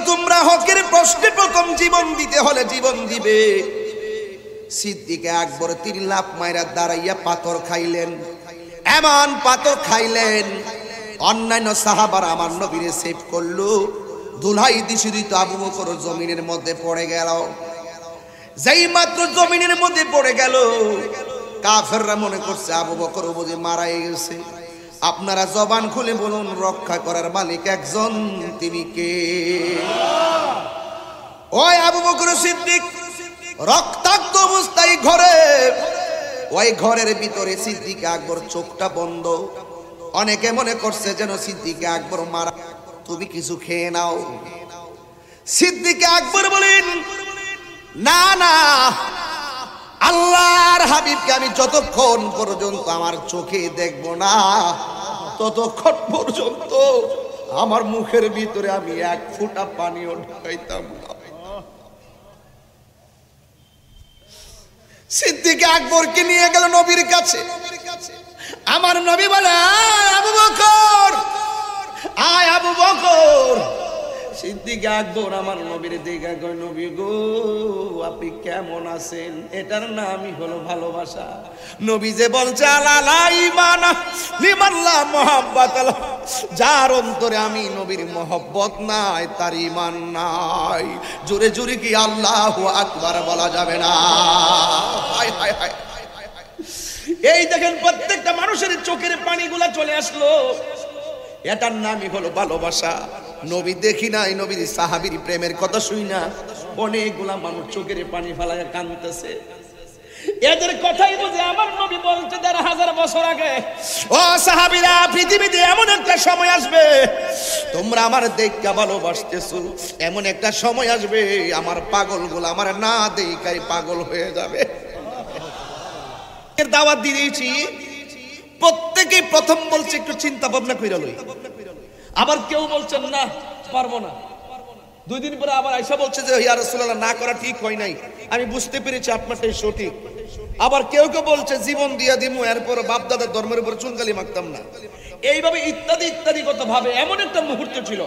তোমরা হকের প্রশ্নে প্রথম জীবন দিতে হলে জীবন দিবে। সিদ্দিকে আকবর 3 লাফ মাইরা দাঁড়াইয়া পাথর খাইলেন, এমন পাথর খাইলেন অন্যান্য সাহাবারা আমার নবীরে সেভ করলো। দুলহাই দিশিরিত আবু বকর জমিনের মধ্যে পড়ে গেল। যেই মাত্র জমিনের মধ্যে পড়ে গেল, কাফেররা মনে করছে আবু বকর বুঝি মারাই গেছে। আপনারা জবান খুলে বলুন, রক্ষা করার মালিক একজন, তিনি কে? ওই আবু বকর সিদ্দিক রক্তাক্ত অবস্থায় ঘরে, ওই ঘরের ভিতরে সিদ্দিক আকবর চোখটা বন্ধ। অনেকে মনে করছে যেন সিদ্দিক আকবর মারা, তুমি কিছু খেয়ে নাও। সিদ্দিক আকবর বলেন, না না, আল্লাহর হাবিবকে আমি যতক্ষণ পর্যন্ত আমার চোখে দেখব না, ততক্ষণ পর্যন্ত আমার মুখের ভিতরে আমি 1 ফোঁটা পানিও ঢুকাইতাম না। সিদ্দিক আকবরকে নিয়ে গেল নবীর কাছে। আমার নবী বলে, আবু বকর, আয় আবু বকর। সিদ্দিক আকবর আমার নবীর দিকে কয়, নবী গো, আপনি কেমন আছেন? এটার নামই হলো ভালোবাসা। নবী যে বলছে, আলা ঈমান লিমান লা মুহাব্বাত, যার অন্তরে আমি নবীর মহব্বত নাই, তার ঈমান নাই। জোরে জোরে কি আল্লাহু আকবার বলা যাবে না? হায় হায় হায়। এই দেখেন প্রত্যেকটা মানুষের চোখের পানিগুলা চলে আসলো। এটার নামই হলো ভালোবাসা। নবী দেখি নাই, নবীর সাহাবীর প্রেমের কথা শুই না, অনেকগুলা মানুষ চোখের পানি ফেলায় কাঁদতেছে। এদের কথাই বুঝে আমার নবী বলছে ১,৫০০ বছর আগে, ও সাহাবীরা, পৃথিবীতে এমন একটা সময় আসবে, তোমরা আমার দেখা ভালোবাসতেছো, এমন একটা সময় আসবে আমার পাগলগুলো আমার না দেখাই পাগল হয়ে যাবে। এর দাওয়াত দিয়েছি, প্রত্যেকেই প্রথম বলছে একটু চিন্তা ভাবনা কইরা লই। আবার কেউ বলছেন না পারবো না, 2 দিন পরে আবার আয়েশা বলছে যে ইয়া রাসূলুল্লাহ না করা ঠিক হয় নাই, আমি বুঝতে পেরেছি আপনারটাই সঠিক। আবার কেউ কেউ বলছে জীবন দিয়া দিমু, এরপর বাপ দাদার ধর্মের উপর চুনকালি মাখতাম না। এইভাবে ইত্যাদি ইত্যাদি কত ভাবে। এমন একটা মুহূর্ত ছিল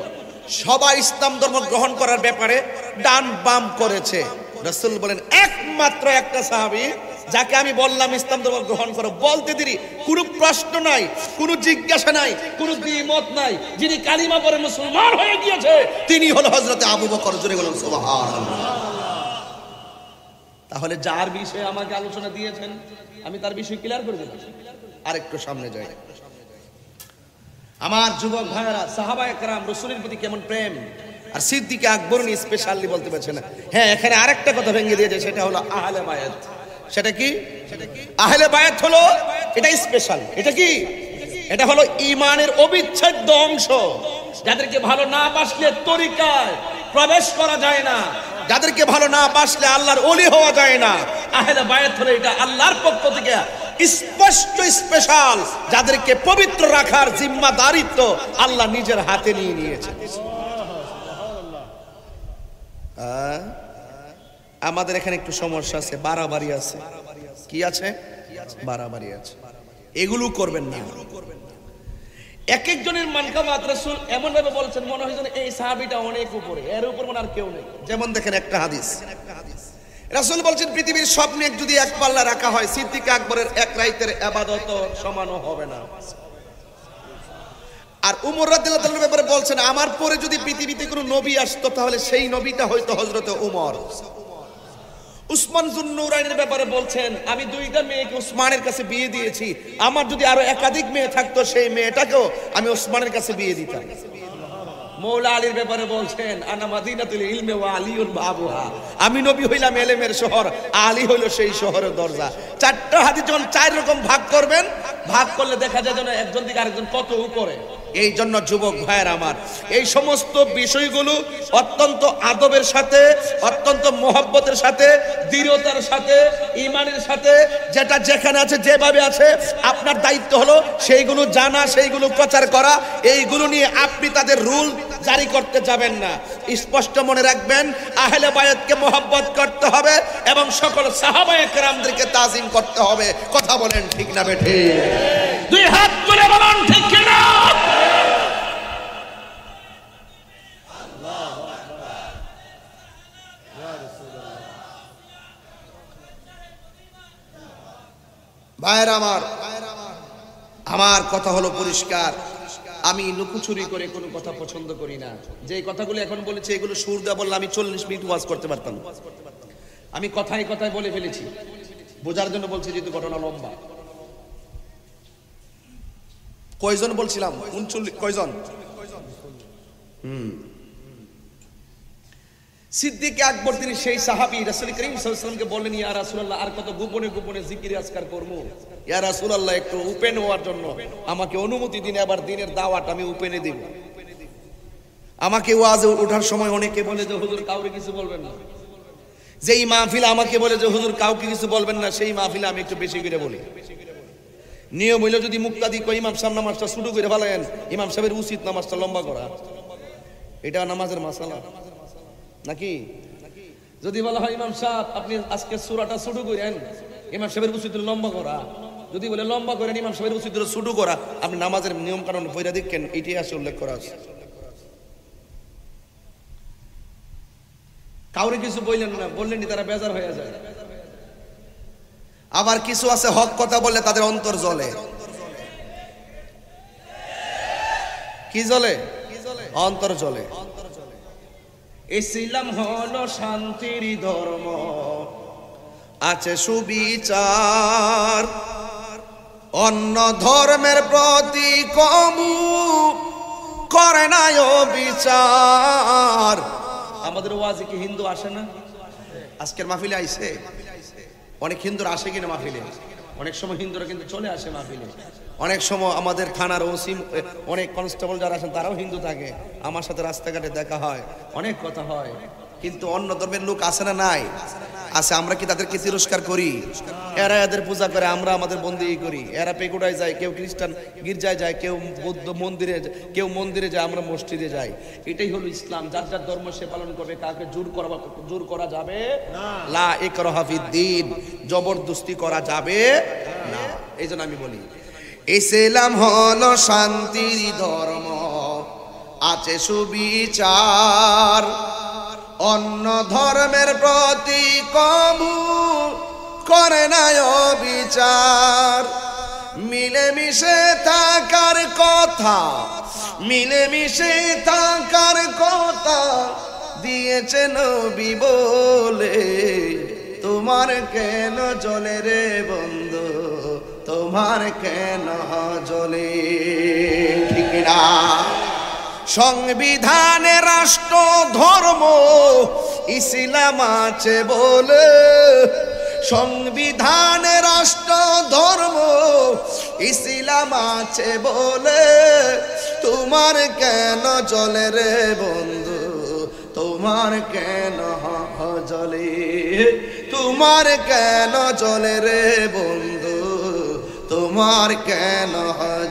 সবাই ইসলাম ধর্ম গ্রহণ করার ব্যাপারে ডান বাম করেছে। রাসূল বলেন, একমাত্র একটা সাহাবী যাকে আমি বললাম ইসলাম ধর্ম গ্রহণ করো, বলতে দেরি কোনো প্রশ্ন নাই, কোনো জিজ্ঞাসা নাই, কোনো দ্বিমত নাই, যিনি কালিমা পড়ে মুসলমান হয়ে গিয়েছে, তিনি হলো হযরত আবু বকর। জোরে বলুন সুবহানাল্লাহ। তাহলে যার বিষয়ে আমাকে আলোচনা দিয়েছেন, আমি তার বিষয় ক্লিয়ার করে দিলাম। আরেকটু সামনে যাই। আমার যুবক ভাইরা, সাহাবায়ে কেরাম রাসূলের প্রতি কেমন প্রেম, আর সিদ্দিক আকবর নিয়ে স্পেশালি বলতে পারছে না। হ্যাঁ, এখানে আরেকটা কথা ভেঙে দিয়েছে, সেটা হলো আহলে বায়াত। সেটা কি? আহলে বায়াত হলো, এটা স্পেশাল। এটা কি? এটা হলো ঈমানের অবিচ্ছেদ্য অংশ। যাদেরকে ভালো না বাসলে তরিকায় প্রবেশ করা যায় না, যাদেরকে ভালো না বাসলে আল্লাহর ওলি হওয়া যায় না। আহলে বায়াত হলো এটা আল্লাহর পক্ষ থেকে স্পষ্ট স্পেশাল, যাদেরকে পবিত্র রাখার জিম্মাদারিত্ব আল্লাহ নিজের হাতে নিয়ে নিয়েছেন। আমাদের এখানে একটু সমস্যা আছে, বাড়াবাড়ি আছে। কি আছে? বাড়াবাড়ি আছে। এগুলো করবেন না। এক একজনের মানকাবাত রাসূল এমন ভাবে বলছেন, মনে হয় যেন এই সাহাবীটা অনেক উপরে, এর উপর মনে আর কেউ নেই। যেমন দেখেন একটা হাদিস, রাসূল বলছেন পৃথিবীর সব নেক যদি এক পাল্লা রাখা হয়, সিদ্দিক আকবরের এক রাতের ইবাদত সমানও হবে না। আর উমর রাদিয়াল্লাহু তাআলার ব্যাপারে বলছেন, আমার পরে যদি পৃথিবীতে কোনো নবী আসতো, তাহলে সেই নবীটা হয়তো হযরত উমর। উসমান যুন্নুরাইনের ব্যাপারে বলছেন, আমি 2টা মেয়েকে উসমানের কাছে বিয়ে দিয়েছি, আমার যদি আরো একাধিক মেয়ে থাকতো, সেই মেয়েটাকেও আমি উসমানের কাছে বিয়ে দিতাম। মৌলা আলীর ব্যাপারে বলছেন, আনা মাদিনাতুল ইলমি ওয়া আলিউন বাবুহা, আমি নবী হইলাম ইলমের শহর, আলী হইল সেই শহরের দরজা। 4টা হাদিস যখন 4 রকম ভাগ করবেন, ভাগ করলে দেখা যায় যেন একজন দিকে আরেকজন কত উপরে। এই জন্য যুবক ভাইয়ের আমার, এই সমস্ত বিষয়গুলো অত্যন্ত আদবের সাথে, অত্যন্ত মহব্বতের সাথে, দৃঢ়তার সাথে, ঈমানের সাথে, যেটা যেখানে আছে যেভাবে আছে, আপনার দায়িত্ব হলো সেইগুলো জানা, সেইগুলো প্রচার করা। এইগুলো নিয়ে আপনি তাদের রুল জারি করতে যাবেন না। স্পষ্ট মনে রাখবেন, আহলে বায়াতকে মহব্বত করতে হবে এবং সকল সাহাবায়ে কেরামদেরকে তাজিম করতে হবে। কথা বলেন ঠিক না বেঠে? 2 হাত তুলে বলুন ঠিক কিনা? ভাইরা আমার কথা হলো পরিষ্কার, আমি লুকোচুরি করে কোনো কথা পছন্দ করি না। যে কথাগুলো এখন বলেছি এগুলো সুর দেওয়া বললে আমি 40 মিনিট ওয়াজ করতে পারতাম। আমি কথায় কথায় বলে ফেলেছি, বোঝার জন্য বলছি, যেহেতু ঘটনা লম্বা। কয়জন বলছিলাম? 39 কয়জন? সিদ্দিক আকবর তিনি সেই সাহাবী, রাসূল করিম সাল্লাল্লাহু আলাইহি ওয়াসাল্লামকে বললেন, ইয়া রাসূলুল্লাহ, আর কত গোপনে গোপনে জিকির আজকার করব? ইয়া রাসূলুল্লাহ, একটু ওপেন হওয়ার জন্য আমাকে অনুমতি দিন, আবার দিনের দাওয়াত আমি ওপেনে দেব। আমাকে ওয়াজে ওঠার সময় অনেকে বলে যে হুজুর কাউকে কিছু বলবেন না। যেই মাহফিলে আমাকে বলে যে হুজুর কাউকে কিছু বলবেন না, সেই মাহফিলে আমি একটু বেশি করে বলি। নিয়ম হইল যদি মুক্তাদি কই ইমাম সাহেব নামাজটা শুরু করে ফেলেন, ইমাম সাহেবের উচিত নামাজটা লম্বা করা। এটা নামাজের মাসালা নাকি? যদি বলা হয় ইমাম সাহেব আপনি আজকে সূরাটা শুরু করেন, ইমাম সাহেবের উচিত লম্বা করা। যদি বলে লম্বা করেন, ইমাম সাহেবের উচিত শুরু করা। আপনি নামাজের নিয়ম কানুন পড়ে দেখেন, ইতিহাসে উল্লেখ করা আছে। কাউরে কিছু বললেন না, বললেন তারা বেজার হয়ে যায়। আবার কিছু আছে হক কথা বললে তাদের অন্তর জ্বলে। কি জ্বলে? অন্তর জ্বলে। ইসলাম হলো শান্তির ধর্ম, আছে সুবিচার, অন্য ধর্মের প্রতি কমু করে না বিচার। আমাদের ওয়াজে কি হিন্দু আসে না? আজকের মাহফিলে আইছে অনেক হিন্দুরা, আসে কিনা মাহফিলে? অনেক সময় হিন্দুরা কিন্তু চলে আসে মাহফিলে। অনেক সময় আমাদের থানার ওসি, অনেক কনস্টেবল যারা আছেন তারাও হিন্দু থাকে, আমার সাথে রাস্তাঘাটে দেখা হয়, অনেক কথা হয়। কিন্তু অন্য ধর্মের লোক আছে না? নাই, আছে। আমরা কি তাদেরকে তিরস্কার করি? এরা এদের পূজা করে, আমরা আমাদের বন্দেগী করি। এরা পেকুড়ায় যায়, কেউ খ্রিস্টান গির্জায় যায়, কেউ বৌদ্ধ মন্দিরে, কেউ মন্দিরে যায়, আমরা মসজিদে যাই। এটাই হলো ইসলাম। যার যার ধর্ম সে পালন করবে, কাউকে জোর করা যাবে লা ইকরাহা ফিদ্দীন, জবরদস্তি করা যাবে না। এই জন্য আমি বলি ইসলাম হলো শান্তির ধর্ম, আছে সুবিচার, অন্য ধর্মের প্রতি কমু করে না বিচার। মিলেমিশে থাকার কথা, মিলেমিশে থাকার কথা দিয়েছে নবী বলে, তোমার কেন জ্বলে রে বন্ধু, তোমার কেন জ্বলে? ঠিক না? সংবিধানে রাষ্ট্র ধর্ম ইসলাম আছে বলে, সংবিধানে রাষ্ট্র ধর্ম ইসলাম আছে বলে, তোমার কেন জ্বলে রে বন্ধু, তোমার কেন জ্বলে, তোমার কেন জ্বলে রে বন্ধু, তোমার কেন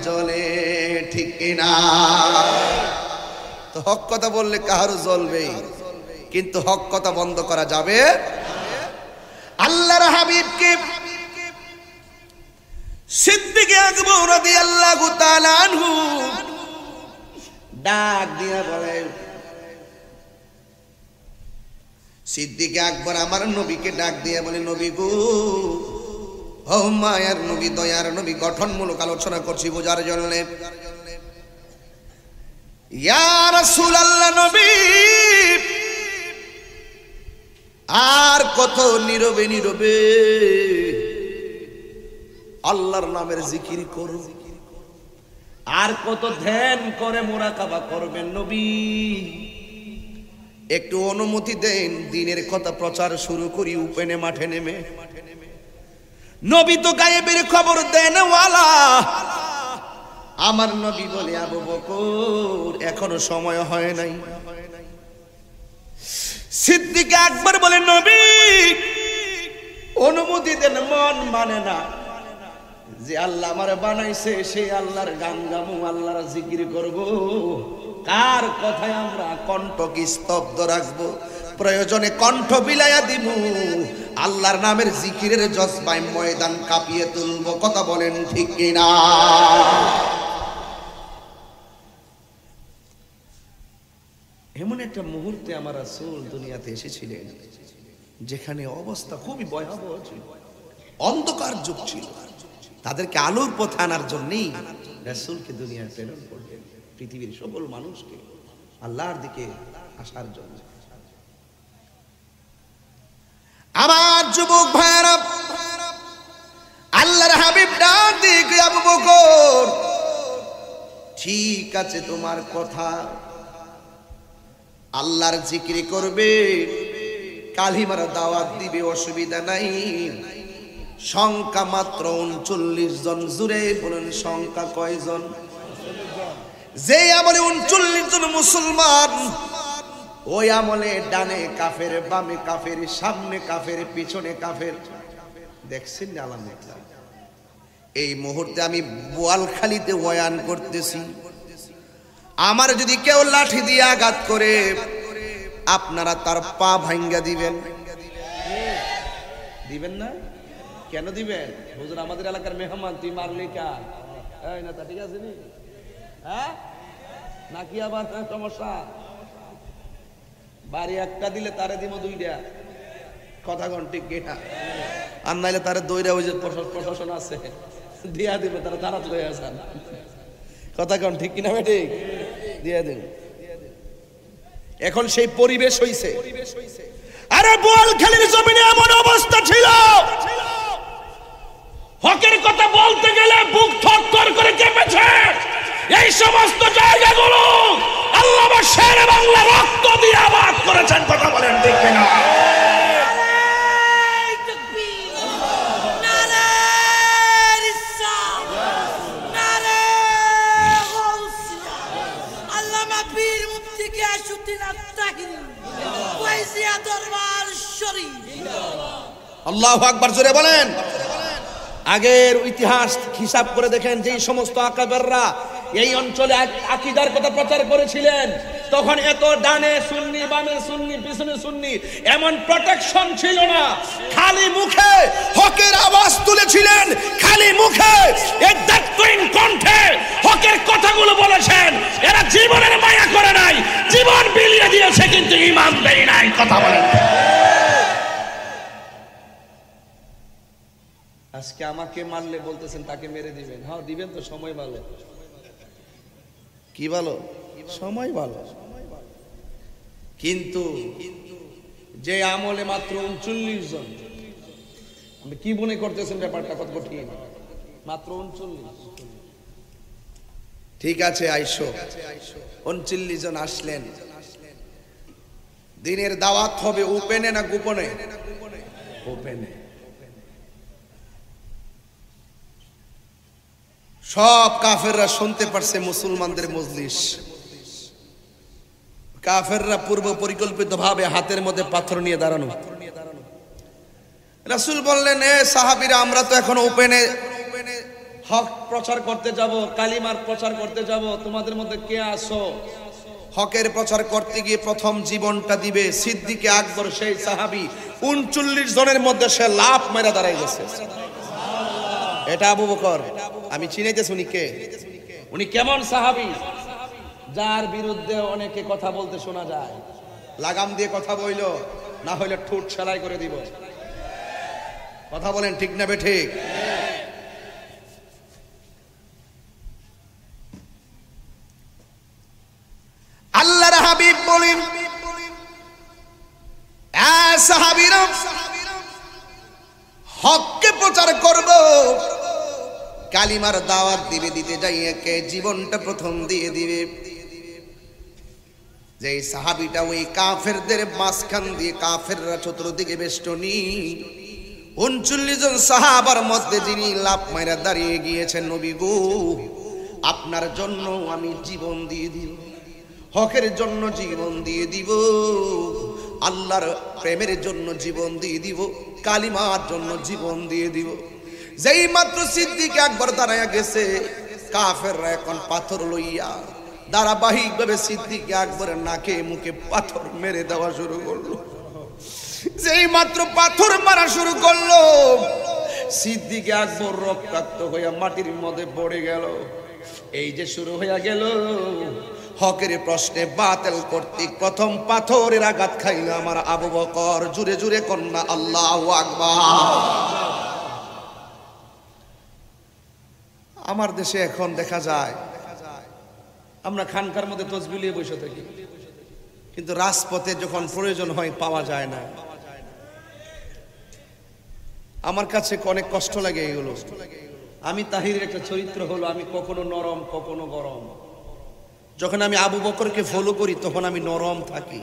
জ্বলে? ঠিক না? তো হক কথা বললে কাহারও জ্বলবেই, কিন্তু হক কথা বন্ধ করা যাবে। আল্লাহর হাবিবকে সিদ্দিক আকবর রাদিয়াল্লাহু তাআলা আনহু ডাক দিয়া বলে, সিদ্দিক আকবর আমার নবীকে ডাক দিয়ে বলে, নবী গো, ও মায়ার নবী, দয়ার নবী, গঠনমূলক আলোচনা করছি বোঝার জন্য। ইয়া রাসূলুল্লাহ, নবী আর কত নীরবে নীরবে আল্লাহর নামের জিকির করব, আর কত ধ্যান করে মুরাকাবা করবেন নবী? একটু অনুমতি দেন, দিনের কথা প্রচার শুরু করি উপেনে মাঠে নেমে। নবী তো গায়েবের খবর দেন ওয়ালা। আমার নবী বলে, আবু বকর এখনো সময় হয় নাই। সিদ্দিক আকবর বলে, নবী অনুমতি দেন, মন মানে না যে আল্লাহ আমারে বানাইছে, সেই আল্লাহর গান গামু, আল্লাহর জিকির করব। কার কথায় আমরা কণ্ঠকে স্তব্ধ রাখবো? প্রয়োজনে কণ্ঠ বিলাইয়া দিব, আল্লাহর নামের জিকিরের জজবায় ময়দান কাঁপিয়ে তুলবো। কথা বলেন ঠিক কিনা? এমন একটা মুহূর্তে আমার রাসূল দুনিয়াতে এসেছিলেন যেখানে অবস্থা খুবই ভয়াবহ ছিল, অন্ধকার যুগ ছিল। তাদেরকে আলোর পথে আনার জন্যই রাসূলকে দুনিয়ায় প্রেরণ করলেন, পৃথিবীর সকল মানুষকে আল্লাহর দিকে আসার জন্য। আমার যুবক ভাইরা, আল্লাহর হাবিব ডাক দিয়ে কয়, আবু বকর ঠিক আছে তোমার কথা, আল্লাহর জিকির করবে, কালিমার দাওয়াত দিবে, অসুবিধা নাই। সংখ্যা মাত্র 39 জন। জুড়ে বলেন সংখ্যা কয়জন? যে আমলে 39 জন মুসলমান, ওই আমলে ডানে কাফের, বামে কাফের, সামনে কাফের, পিছনে কাফের। দেখছেন না আলহামদুলিল্লাহ। এই মুহূর্তে আমি বোয়ালখালীতে বয়ান করতেছি, আমার যদি কেউ লাঠি দিয়ে আঘাত করে আপনারা তার পা ভাঙ্গা দিবেন? দিবেন না? কেন দিবেন? হুজুর আমাদের এলাকার মেহমান, তুই মারলি কার? এই না তা ঠিক আছে নি? হ্যাঁ নাকি আবার সমস্যা? বাড়ি একটা দিলে তারে দিব 2টা, কথা কোন ঠিক কিনা? আর নাইলে তারে দইরা ওই যে প্রশাসন আছে দিয়া দিবে, তারা দাঁড়াত লয়ে আছেন, কথা কোন ঠিক কিনা? ঠিক দিয়া দিন। এখন সেই পরিবেশ হইছে। আরে বোয়ালখালীর জমিনে এমন অবস্থা ছিল, হকের কথা বলতে গেলে বুক থরথর করে কেঁপেছে। এই সমস্ত জায়গাগুলো আল্লামা শেরে বাংলা রক্ত দিয়ে আবাদ করেছেন, কথা বলেন ঠিক কিনা? আল্লাহু আকবার, জোরে বলেন। আগের ইতিহাস হিসাব করে দেখেন, যে সমস্ত আকাবেররা এই অঞ্চলে আকীদার কথা প্রচার করেছিলেন, তখন এত ডানে সুন্নি, বামে সুন্নি, পিছনে সুন্নি, এমন প্রোটেকশন ছিল না। খালি মুখে হকের আওয়াজ তুলেছিলেন, খালি মুখে এই দায়িত্বহীন কণ্ঠে হকের কথাগুলো বলেছেন। এরা জীবনের মায়া করে নাই, জীবন বিলিয়ে দিয়েছে, কিন্তু ঈমান দেয় নাই, কথা বলেন। আজকে আমাকে মারলে বলতেছেন তাকে মেরে দিবেন। হ্যাঁ দিবেন তো, সময় ভালো। কি ভালো? সময় ভালো। কিন্তু যে আমলে মাত্র 39 জন, আপনি কি মনে করতেছেন ব্যাপারটা কত কঠিন? মাত্র 39। ঠিক আছে, আইসো 39 জন আসলেন। দিনের দাওয়াত হবে ওপেনে না গোপনে? ওপেনে। সব কাফেররা শুনতে পারছে মুসলমানদের মজলিস। কাফেররা পূর্ব পরিকল্পিত ভাবে হাতের মধ্যে পাথর নিয়ে দাঁড়ানো। রাসূল বললেন, এ সাহাবীরা, আমরা তো এখন ওপেনে হক প্রচার করতে যাব, কালিমার প্রচার করতে যাব, তোমাদের মধ্যে কে আসো হকের প্রচার করতে গিয়ে প্রথম জীবনটা দিবে? সিদ্দিক আকবর, সেই সাহাবী, 39 জনের মধ্যে সে লাফ মেরে দাঁড়াই গেছে। এটা আবু বকর। আমি চিনাইতেছি উনি কে? উনি কেমন সাহাবী, যার বিরুদ্ধে অনেকে কথা বলতে শোনা যায়। লাগাম দিয়ে কথা বইল, না হইলে ঠোঁট সেলাই করে দিব। কথা বলেন ঠিক না বেঠিক? আল্লাহর হাবিব বলেন, সাহাবীরা, হককে প্রচার করব, কালিমার দাওয়াত দিবে, দিতে যাইয়ে কে জীবনটা প্রথম দিয়ে দিবে? যে সাহাবীটা ওই কাফেরদের মাঝখান দিয়ে, কাফেররা চতুর্দিকে বেষ্টনী, 39 জন সাহাবার মধ্যে যিনি লাফ মাইরা দাঁড়িয়ে গিয়েছেন, নবী গো, আপনার জন্য আমি জীবন দিয়ে দিব, হকের জন্য জীবন দিয়ে দিব, আল্লাহর প্রেমের জন্য জীবন দিয়ে দিব, কালিমার জন্য জীবন দিয়ে দিব। যেই মাত্র সিদ্দিক আকবর দাঁড়ায়া গেছে, কাফেররা এখন পাথর লইয়া ধারাবাহিক ভাবে সিদ্দিক আকবরের নাকে মুখে পাথর মেরে দেওয়া শুরু করলো। যেই মাত্র পাথর মারা শুরু করলো, সিদ্দিক আকবর রক্তাক্ত হইয়া মাটির মধ্যে পড়ে গেল। এই যে শুরু হইয়া গেল হকের প্রশ্নে বাতিল কর্তৃক প্রথম পাথরের আঘাত খাইল আমার আবু বকর। জুড়ে জুড়ে কন্যা আল্লাহু আকবার। আমার দেশে এখন দেখা যায় আমরা খানকার মধ্যে তসবিহ নিয়ে বসে থাকি, কিন্তু রাজপথে যখন প্রয়োজন হয় পাওয়া যায় না। আমার কাছে অনেক কষ্ট লাগে এগুলো। আমি তাহিরের একটা চরিত্র হলো, আমি কখনো নরম কখনো গরম। যখন আমি আবু বকরকে ফলো করি তখন আমি নরম থাকি,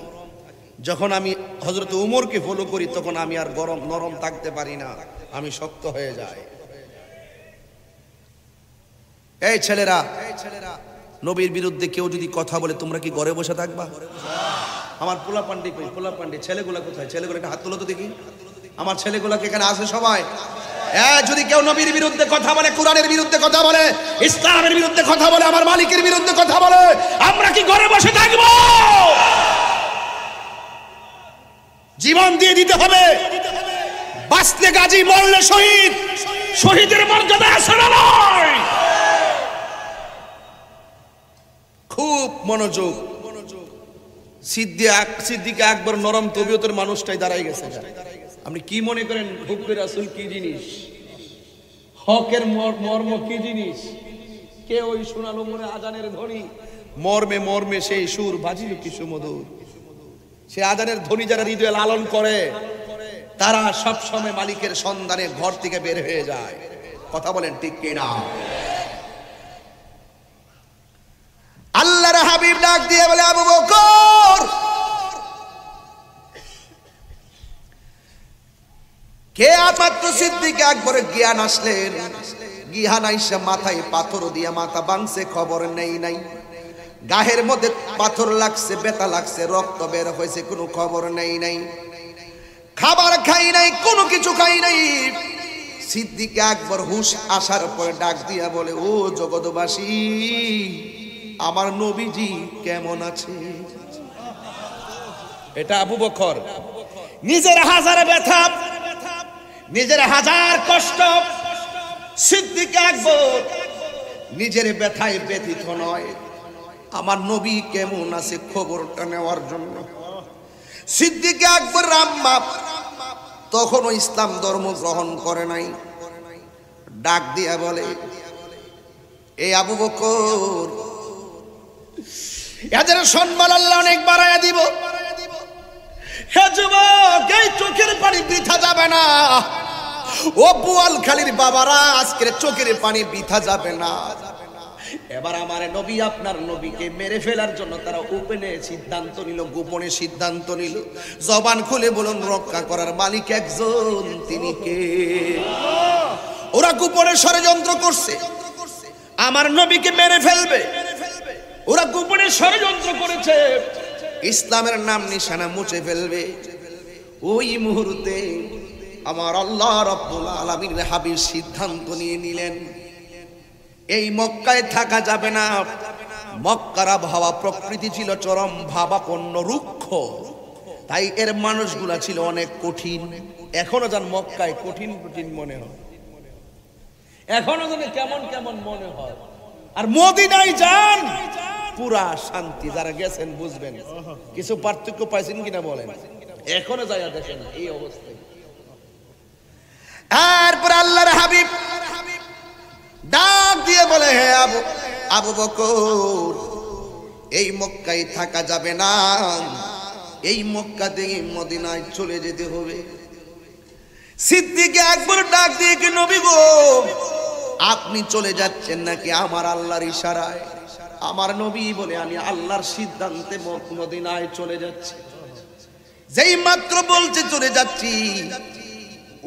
যখন আমি হযরত উমরকে ফলো করি তখন আমি আর নরম থাকতে পারি না, আমি শক্ত হয়ে যাই। এই ছেলেরা, নবীর বিরুদ্ধে কেউ যদি কথা বলে তোমরা কি ঘরে বসে থাকবা? আমার পোলাপান্ডি কই? পোলাপান্ডি ছেলেগুলা কোথায়? ছেলেগুলো একটা হাত তুলো তো দেখি। আমার ছেলেগুলাকে এখানে আসে সবাই। যদি কেউ নবীর বিরুদ্ধে কথা বলে, কোরআনের বিরুদ্ধে কথা বলে, ইসলামের বিরুদ্ধে কথা বলে, আমার মালিকের বিরুদ্ধে কথা বলে, আমরা কি ঘরে বসে থাকব? জীবন দিয়ে দিতে হবে। বাঁচলে গাজী, মরলে শহীদ। শহীদের মর্যাদা আছে না নয়? খুব মনোযোগ। সিদ্দিক আকবর নরম তবিয়তের মানুষটাই দাঁড়াই গেছে। আপনি কি মনে করেন হুব্বে রাসূল কি জিনিস, হকের মর্ম কি জিনিস? কে ওই শোনালো মনে আজানের ধ্বনি, মর্মে মর্মে সেই সুর বাজিল কি সুমধুর। সে আজানের ধ্বনি যারা হৃদয়ে লালন করে তারা সব সময় মালিকের সন্ধানে ঘর থেকে বের হয়ে যায়। কথা বলেন ঠিক কিনা? আল্লাহর হাবিব ডাক দিয়ে বলে, আবু বকর, কে মাত্র সিদ্দিক আকবরের জ্ঞান আসলেন, জ্ঞান আইসা মাথায় পাথর দিয়া মাথা ভাঙছে, খবর নেই নাই। গায়ের মধ্যে পাথর লাগছে, ব্যথা লাগছে, রক্ত বের হয়েছে, কোনো খবর নেই নাই। খাবার খাই নাই, কোনো কিছু খাই নাই। সিদ্দিক আকবর হুশ আসার পরে ডাক দিয়া বলে, ও জগৎবাসী, আমার নবীজি কেমন আছে? এটা আবু বকর নিজের হাজার ব্যথা, নিজের হাজার কষ্ট। সিদ্দিক আকবর নিজের ব্যথায় ব্যথিত নয়, আমার নবী কেমন আছে খবরটা নেওয়ার জন্য। সিদ্দিক আকবর আম্মা তখনও ইসলাম ধর্ম গ্রহণ করে নাই। ডাক দিয়া বলে, এই আবু বকর, এদের সম্মান আল্লাহ অনেক বাড়াইয়া দিব। হে যুবক, এই চোখের পানি বৃথা যাবে না। ও বোয়ালখালীর বাবারা, আজকের চোখের পানি বৃথা যাবে না। এবার আমার নবী আপনার নবীকে মেরে ফেলার জন্য তারা ওপেনে সিদ্ধান্ত নিল, গোপনে সিদ্ধান্ত নিল। জবান খুলে বলুন, রক্ষা করার মালিক একজন, তিনি কে? ওরা গোপনে ষড়যন্ত্র করছে, আমার নবীকে মেরে ফেলবে। ওরা গোপনে ষড়যন্ত্র করেছে, ইসলামের নাম নিশানা মুছে ফেলবে। ওই মুহূর্তে আমার আল্লাহ রাব্বুল আলামিন হাবিব সিদ্ধান্ত নিয়ে নিলেন, এই মক্কায় থাকা যাবে না। মক্কার আবহাওয়া প্রকৃতি ছিল চরম ভাবাপন্ন, রুক্ষ, তাই এর মানুষগুলা ছিল অনেক কঠিন। এখনো যান মক্কায় কঠিন কঠিন মনে হয়, এখনো যেন কেমন কেমন মনে হয়। আর মদিনায় যান, পুরা শান্তি। যারা গেছেন বুঝবেন। কিছু পার্থক্য পাইছেন কিনা বলেন? এখনো যাইয়া দেখেন এই অবস্থায়। এরপর আল্লাহর হাবিব ডাক দিয়ে বলে, হে আবু বকর, এই মক্কায় থাকা যাবে না, এই মক্কা থেকে মদিনায় চলে যেতে হবে। সিদ্দিক আকবর ডাক দিয়ে, কি নবী গো, আপনি চলে যাচ্ছেন নাকি আমার আল্লাহর ইশারায়? আমার নবী বলে, আমি আল্লাহর সিদ্ধান্তে মদিনায় চলে যাচ্ছি। যেই মাত্র বলছে চলে যাচ্ছি,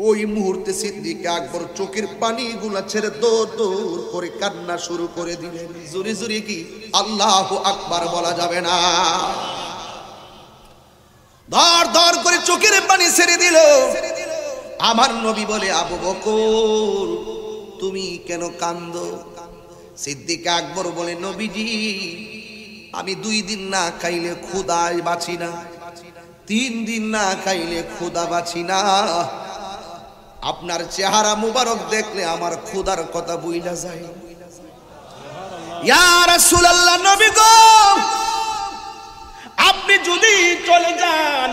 ওই মুহূর্তে সিদ্দিক আকবর চোখের পানিগুলা ছেড়ে দৌড় দৌড় করে কান্না শুরু করে দিলেন। জোরে জোরে কি আল্লাহু আকবার বলা যাবে না? ধর ধর করে চোখের পানি ছেড়ে দিল। আমার নবী বলে, আবু বকর, তুমি কেন কান্দো? সিদ্দিক আকবর বলে, নবীজি, আমি 2 দিন না খাইলে ক্ষুধায় বাঁচি না, 3 দিন না খাইলে ক্ষুধা বাঁচি না। আপনার চেহারা মুবারক দেখলে আমার ক্ষুধার কথা বুঝা যায়। ইয়া রাসূলুল্লাহ, নবী গো, আপনি যদি চলে যান,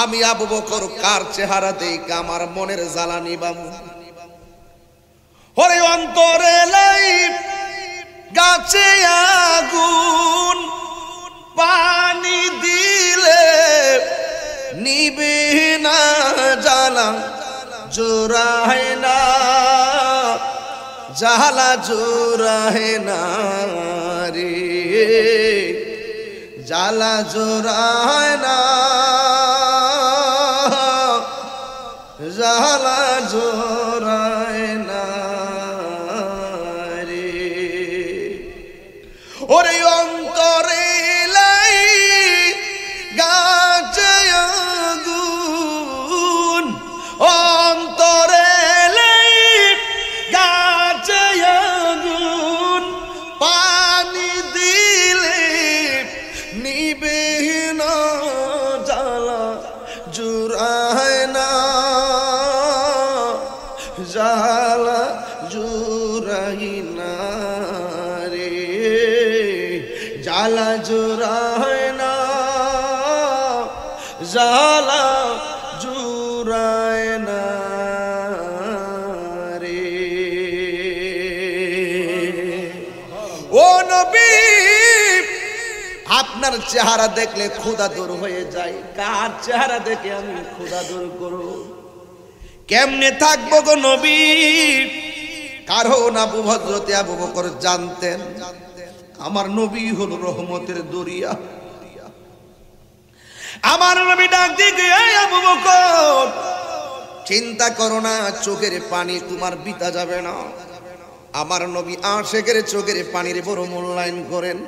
আমি আবু বকর কার চেহারা দেখে আমার মনের জ্বালা নিবাম? ওরে অন্তরে লাই গাছে আগুন, পানি দিলে নিবে না জ্বালা, জোড়ায় না জ্বালা, জোড়ায় না রে, জ্বালা জোড়ায় না, জ্বালা জোড়ায় না রে। ওরে অন্তরে লাই গাছে আগুন, অন্তরে লাই গাছে আগুন, পানি দিলে নিবে না জ্বালা, জোড়ায় না জ্বালা, জোড়াই না রে, জ্বালা জোড়ায় না, জ্বালা জোড়ায় না রে। ও নবী, আপনার চেহারা দেখলে ক্ষুধা দূর হয়ে যায়। কার চেহারা দেখে আমি ক্ষুধা দূর করব? কেমনে থাকবো গো নবী? কারণ আবু হযরতে আবু বকর জানতেন আমার নবী হলো রহমতের দরিয়া। আমার নবী ডাক দিয়ে, এই আবু বকর, চিন্তা করো না, চোখের পানি তোমার বিতা যাবে না। আমার নবী আশিকের চোখের পানির বড় মূল্যায়ন করেন।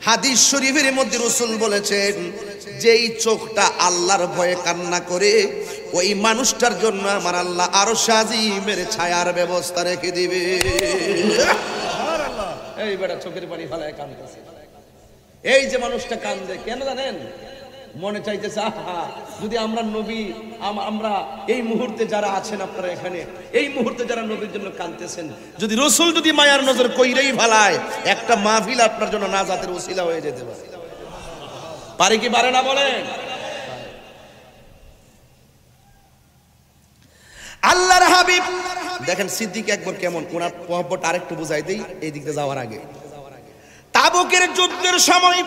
হাদিস শরীফের মধ্যে রাসূল বলেছেন, যেই চোখটা আল্লাহর ভয়ে কান্না করে, ওই মানুষটার জন্য আমার আল্লাহ আরশ আজিমের ছায়ার ব্যবস্থা রেখে দিবে। সুবহানাল্লাহ। এই বেটা চোখের পানি ফেলায় কাঁদতেছে। এই যে মানুষটা কান্দে কেন জানেন? মনে চাইতেছে, আহা, যদি আমরা নবী, আমরা এই মুহূর্তে যারা আছেন আপনারা এখানে, এই মুহূর্তে যারা নবীর জন্য কাঁদতেছেন, যদি রাসূল যদি মায়ার নজর কইরেই ফেলায়, একটা মাহফিল আপনার জন্য নাজাতের ওসিলা হয়ে যেতে পারে। পারে কি পারে না বলেন? আল্লাহর হাবিব দেখেন সিদ্দিক আকবর কেমন, ওনার মহব্বত আরেকটু বুঝাই দেই এই দিকে যাওয়ার আগে। তাবুকের যুদ্ধের সময়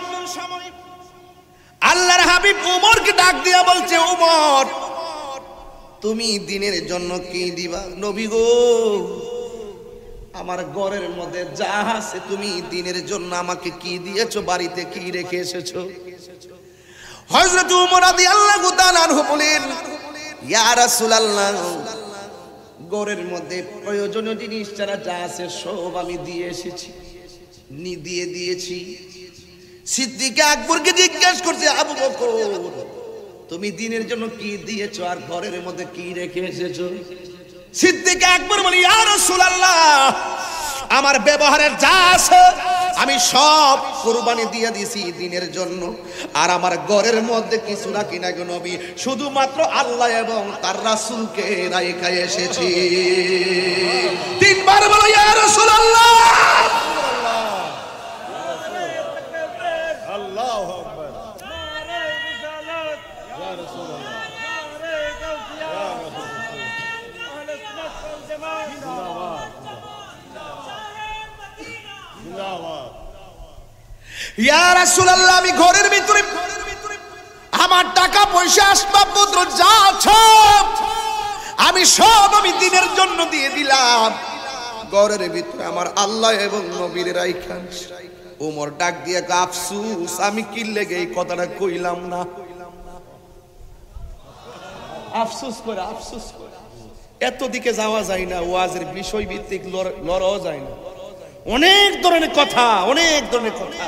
আল্লাহর হাবিব ওমরকে ডাক দিয়া বলছে, ওমর, তুমি দিনের জন্য কি দিবা? নবী গো, আমার ঘরের মধ্যে যা আছে, তুমি দিনের জন্য আমাকে কি দিয়েছো? বাড়িতে কি রেখে এসেছো? হযরত ওমর রাদিয়াল্লাহু তাআলা আনহু বলেন, ইয়া রাসূলুল্লাহ, ঘরের মধ্যে প্রয়োজনীয় জিনিস যারা যা আছে সব আমি দিয়ে এসেছি, দিয়ে দিয়েছি। সিদ্দিক আকবরকে জিজ্ঞাসা করছে, আবু বকর, তুমি দিনের জন্য কি দিয়েছো আর ঘরের মধ্যে কি রেখে এসেছো? সিদ্দিক আকবর বলে, ইয়া রাসূলুল্লাহ, আমার ব্যবহারের যা আছে আমি সব কুরবানি দিয়ে দিয়েছি দিনের জন্য, আর আমার ঘরের মধ্যে কিছু রাখি না গো নবী, শুধুমাত্র আল্লাহ এবং তার রাসূলকে রাইখা এসেছি। তিনবার বলো, ইয়া রাসূলুল্লাহ। আল্লাহু আকবার। নারে রিসালাত, ইয়া রাসূলুল্লাহ, নারে গাউসিয়া, ইয়া রাসূলুল্লাহ, আহলে সুন্নাত ওয়াল জামাত, জিন্দাবাদ, জিন্দাবাদ। ইয়া রাসূলুল্লাহ, আমি ঘরের ভিতরে আমার টাকা পয়সা আসবাবপত্র যা আছে আমি সব আমি দিনের জন্য দিয়ে দিলাম, ঘরের ভিতরে আমার আল্লাহ এবং নবীর রাইখা। ওমর ডাক দিয়ে, আফসোস, আমি কি লেগে এই কথাটা কইলাম না। আফসোস করে, আফসোস করে এত দিকে যাওয়া যায় না, ওয়াজের বিষয় ভিত্তিক লড়াও যায় না। অনেক ধরনের কথা, অনেক ধরনের কথা।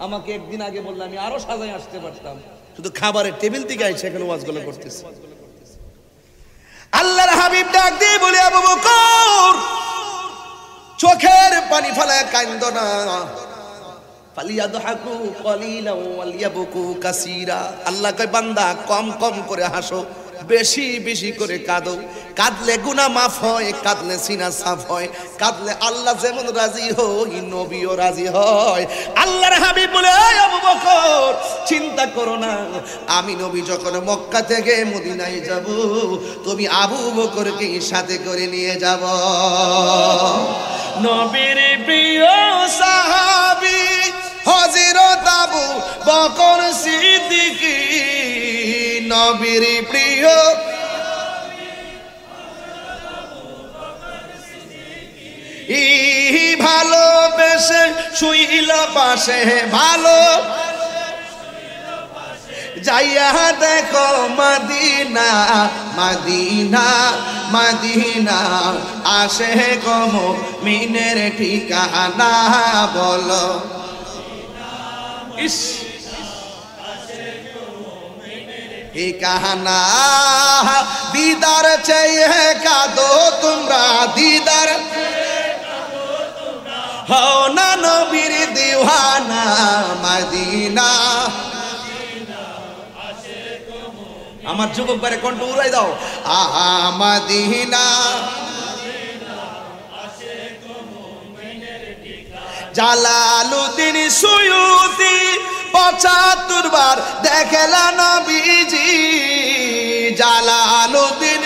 আমাকে একদিন আগে বললে আমি আরো সাজায় আসতে পারতাম, শুধু খাবারের টেবিল থেকে আইসা এখানে ওয়াজগুলো করতেছি। আল্লাহর হাবিব ডাক দিয়ে বলে, আবু বকর, চোখের পানি ফেলায় কান্দো না, ফালিয়াদহাকু কালিলাও ওয়ালিয়াবকু কাসীরা। আল্লাহ কয়, বান্দা কম কম করে হাসো, বেশি বেশি করে কাঁদো, কাঁদলে গুনাহ মাফ হয়, কাঁদলে সিনা সাফ হয়, কাঁদলে আল্লাহ যেমন রাজি হয় নবীও রাজি হয়। আল্লাহর হাবিব বলে আবু বকর চিন্তা করো না, আমি নবী যখন মক্কা থেকে মদিনায় যাব তুমি আবু বকরকে সাথে করে নিয়ে যাব। নবীর প্রিয় সাহাবী হযরত আবু বকর সিদ্দিক, নবীর প্রিয় ভালোবেসে শুইল পাশে, ভালো যাইয়া দেখো মদিনা মদিনা মদিনা, আসে গো মুমিনের ঠিকানা বলো। ইস ঠিকানা দিদার চেয়ে কাঁদো তোমরা, দিদার হও না নবীর দিওয়ানা মদিনা। আমার যুবক বারে কণ্ঠ উড়াই দাও, আহা মদিনা। জালালউদ্দিন সুয়ুতি ৭৫ বার দেখলা নবীজি, জালালউদ্দিন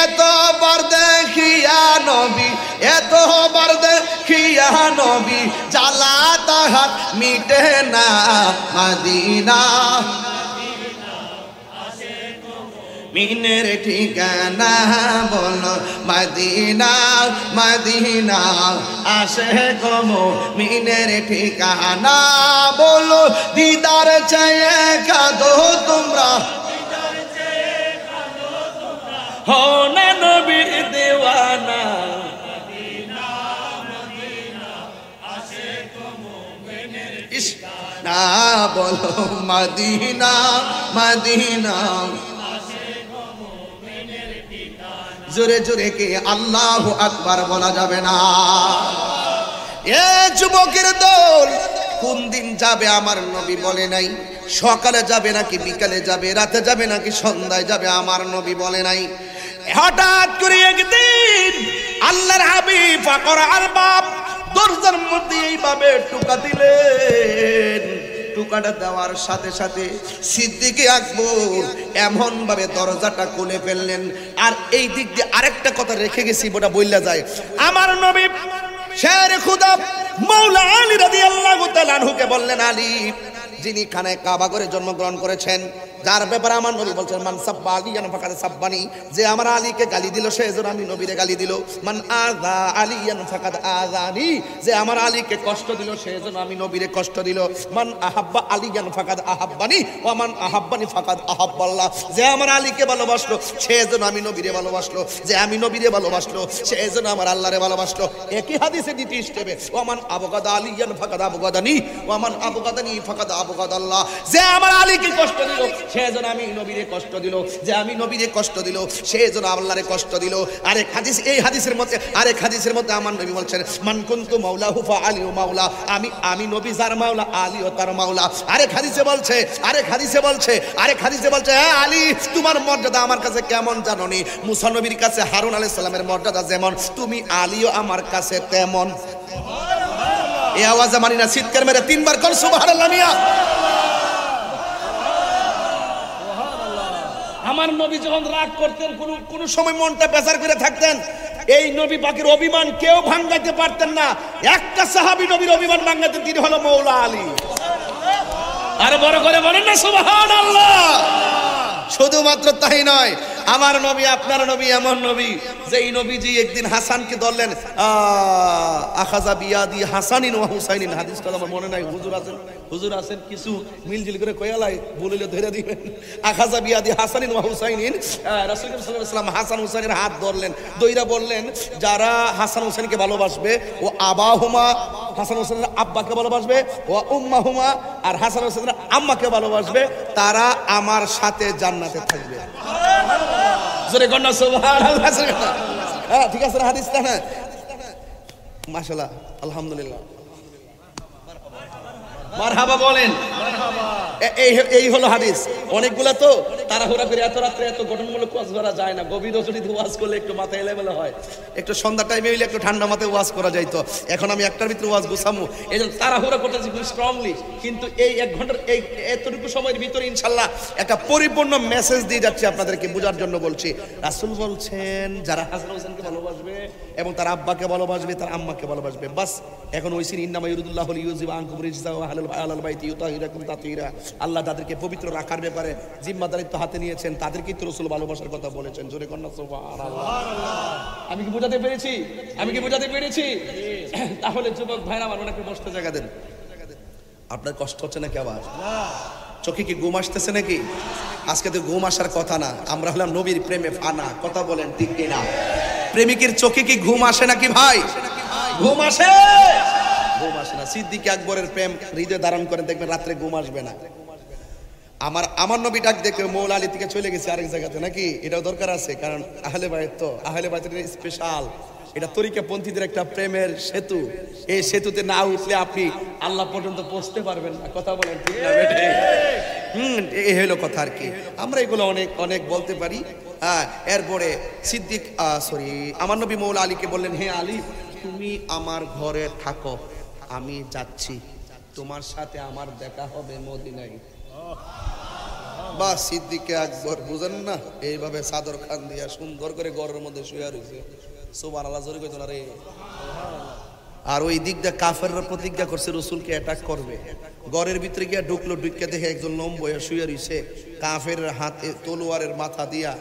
এতবার দেখিয়া নবী, এতবার দেখিয়া নবী, জ্বালা তাহার মিটে না মদিনা মিনের ঠিকানা বলো মদিনা মদিনা, আসে গো মুমিনের ঠিকানা বলো। দিদার চেয়ে কাঁদো তোমরা, হো না নবীর দেওয়ানা না বলো মদিনা মদিনা। জোরে জোরে কে আল্লাহু আকবার বলা যাবে না? এ যুবকের দল, কোন দিন যাবে আমার নবী বলে নাই, সকালে যাবে নাকি বিকালে যাবে, রাতে যাবে নাকি সন্ধ্যায় যাবে আমার নবী বলে নাই। হঠাৎ করে একদিন আল্লাহর হাবিব ফাকর আরবাব দরজার মধ্যে এইভাবে টুকা দিলেন। টুকাটা দেওয়ার সাথে সাথে সিদ্দিকে আকবর এমন ভাবে দরজাটা খুলে ফেললেন। আর এই দিক দিয়ে আরেকটা কথা রেখে গেছি, ওটা বললা যায়, আমার নবী শের খুদা মাওলা আলী রাদিয়াল্লাহু তাআলা আনহুকে বললেন, আলী যিনি খানায় কাবা করে জন্মগ্রহণ করেছেন, যার ব্যাপারে আমার নবী বলছেন মান সাব্বা আলিয়ান ফাকাদ সাব্বানি, যে আমার আলীকে গালি দিল সে যেন আমি নবীরে গালি দিল। মান আযা আলিয়ান ফাকাদ আযানি, যে আমার আলীকে কষ্ট দিল সে যেন আমি নবীরে কষ্ট দিল। মান আহাব্বা আলিয়ান ফাকাদ আহাব্বানি ওয়া মান আহাব্বানি ফাকাদ আহাব্বাল্লাহ, যে আমার আলীকে ভালোবাসলো সে যেন আমি নবীরে ভালোবাসলো, যে আমি নবীরে ভালোবাসলো সে যেন আমার আল্লাহরে ভালোবাসলো। একই হাদিসে দ্বিতীয় স্টেপে ওয়া মান আবগাদা আলিয়ান ফাকাদ আবগাদানি ওয়া মান আবগাদানি ফাকাদ আবগাদাল্লাহ, যে আমার আলীকে কষ্ট দিল সে যেন আমি নবীরে কষ্ট দিল, যে আমি নবীরে কষ্ট দিল সে যেন আল্লাহরে কষ্ট দিল। আরেক হাদিস, এই হাদিসের মধ্যে আরেক হাদিসের মধ্যে আমার নবী বলছেন মান কুনতু মাওলাহু ফা আলিও মাওলা, আমি নবী যার মাওলা আলীও তার মাওলা। আরেক হাদিসে বলছে, আরেক হাদিসে বলছে, আরেক হাদিসে বলছে, হ্যাঁ আলী তোমার মর্যাদা আমার কাছে কেমন জানোনি, মুসা নবীর কাছে হারুন আলাইহিস সালামের মর্যাদা যেমন, তুমি আলীও আমার কাছে তেমন। এই আওয়াজে মানি না, চিৎকার মেরে 3 বার কর সুবহানাল্লাহ মিয়া। আমার নবী যখন রাগ করতেন, কোন সময় মনটা বেজার করে থাকতেন, এই নবী পাকের অভিমান কেউ ভাঙাইতে পারতেন না। একটা সাহাবী নবীর অভিমান ভাঙাতেন, তিনি হলো মাওলা আলী। আর বড় করে বলেন না সুবহানাল্লাহ। শুধুমাত্র তাই নয়, আমার নবী আপনার নবী এমন নবী যে এই নবীজি একদিন হাসানকে ধরলেন, আখাযা বিয়াদি হাসানিন ওয়া হুসাইনিন, হাদিসটা আমার মনে নাই, হুজুর আছেন কিছু মিলজিল করে কয়ালাই বলিলে ধরে দিবেন। আখাযা বিয়াদি হাসানিন ওয়া হুসাইনিন, রাসূল সাল্লাল্লাহু আলাইহি ওয়াসাল্লাম হাসান হুসাইনের হাত ধরলেন, দইরা বললেন যারা হাসান হুসাইনকে ভালোবাসবে ও আবাহুমা, হাসান হুসাইনের আব্বাকে ভালোবাসবে, ও উম্মাহুমা, আর হাসান হুসাইনের আম্মাকে ভালোবাসবে, তারা আমার সাথে জান্নাতে থাকবে। জোরে গন্না সুবহানাল্লাহ। হ্যাঁ ঠিক আছে হাদিসটা, হ্যাঁ মাশাআল্লাহ আলহামদুলিল্লাহ। মারহাবা বলেন। এই হলো হাদিস। অনেকগুলা তো তাড়াহুড়া করে এত রাত্রে এত গঠনমূলক ওয়াজ করা যায় না। গভীর রজনীতে ওয়াজ করলে একটু মাথা এলোমেলো হয়, একটু সন্ধ্যা টাইমে হইলে একটু ঠান্ডা মাথায় ওয়াজ করা যাইতো। এখন আমি একটার ভিতরে ওয়াজ গোছামু, এই জন্য তাড়াহুড়া করতেছি খুব স্ট্রংলি। কিন্তু এই 1 ঘন্টার এই এতটুকু সময়ের ভিতরে ইনশাল্লাহ একটা পরিপূর্ণ মেসেজ দিয়ে যাচ্ছি আপনাদেরকে বোঝার জন্য বলছি। রাসূল বলছেন যারা হাসান হোসেনকে ভালোবাসবে এবং তার আব্বাকে ভালোবাসবে, তার আম্মাকে ভালোবাসবে, বাস এখন ওইসির ইন্নামা ইউরিদুল্লাহু লিইউযিবা আনকুম রিজসা ওয়া আহলাল বাইতি ইউতাহিরাকুম তাতহীরা। আল্লাহ তাদেরকে পবিত্র রাখার ব্যাপারে জিম্মাদারিত্ব হাতে নিয়েছেন, তাদেরকেই তো রাসূল ভালোবাসার কথা বলেছেন। জোরে কন্যা সুবহানাল্লাহ। আমি কি বোঝাতে পেরেছি? আমি কি বোঝাতে পেরেছি? তাহলে যুবক ভাইরা আমার অনেকে বসতে জায়গা দেন। আপনার কষ্ট হচ্ছে নাকি? আবার চোখে কি ঘুম আসতেছে নাকি? আজকে তো ঘুম আসার কথা না, আমরা হলাম নবীর প্রেমে ফানা। কথা বলেন ঠিক কিনা? প্রেমিকের চোখে কি ঘুম আসে নাকি ভাই? ঘুম আসে? ঘুম আসে না। সিদ্দিক আকবরের প্রেম হৃদয়ে ধারণ করেন, দেখবেন রাত্রে ঘুম আসবে না। আমার নবী ডাক দেখে মৌলা আলী থেকে চলে গেছে আরেক জায়গাতে, নাকি? এটাও দরকার আছে, কারণ আহলে বাইত তো, আহলে বাইতের স্পেশাল, এটা তরিকাপন্থীদের একটা প্রেমের সেতু। এই সেতুতে না উঠলে আপনি আল্লাহ পর্যন্ত পৌঁছতে পারবেন না। কথা বলেন ঠিক না বেটে? এই হলো কথা আর কি। আমরা এগুলো অনেক অনেক বলতে পারি। এরপরে সিদ্দিক আমার নবী মৌলা আলীকে বললেন, হে আলী, তুমি আমার ঘরে থাকো, আমি যাচ্ছি, তোমার সাথে আমার দেখা হবে মদিনায়। বা সিদ্দিক আকবর বুঝেন না, এইভাবে চাদর খান দিয়া সুন্দর করে ঘরের মধ্যে শুয়ে রয়েছে। সুবহানাল্লাহ, জোরে কইতো না রে। আর ওই দিক দিয়ে কাফেররা প্রতিজ্ঞা করছে রাসূলকে অ্যাটাক করবে। ঘরের ভিতরে গিয়া ঢুকলো, ঢুকে দেখে একজন লম্বয়া শুয়ে রয়েছে, কাফের হাতে তলোয়ারের মাথা দিয়া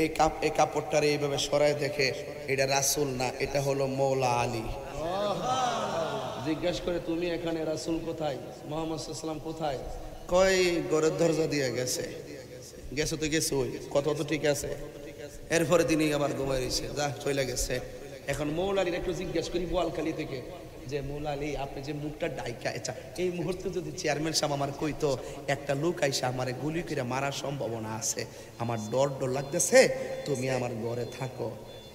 এই কাপড়টারে এইভাবে সরায় দেখে এটা রাসূল না, এটা হলো মৌলা আলী। জিজ্ঞাসা করে, তুমি এখানে, রাসূল কোথায়, মুহাম্মদ সাল্লাল্লাহু আলাইহি ওয়াসাল্লাম কোথায়? কয় ঘরের দরজা দিয়ে গেছে। গেছে তো গেছে, ওই কত তো ঠিক আছে। এরপরে তিনি আবার ঘুমাই রয়েছে, যা চলে গেছে। এখন মৌলা আলীর একটু জিজ্ঞাসা করি বোয়ালখালী থেকে, যে মৌলা আলী, আপনি যে মুখটা ডাইকা, আচ্ছা এই মুহূর্তে যদি চেয়ারম্যান সাহেব আমার কইতো একটা লোক আইসা আমার গুলি করে মারার সম্ভাবনা আছে, আমার ডর লাগতেছে, তুমি আমার ঘরে থাকো,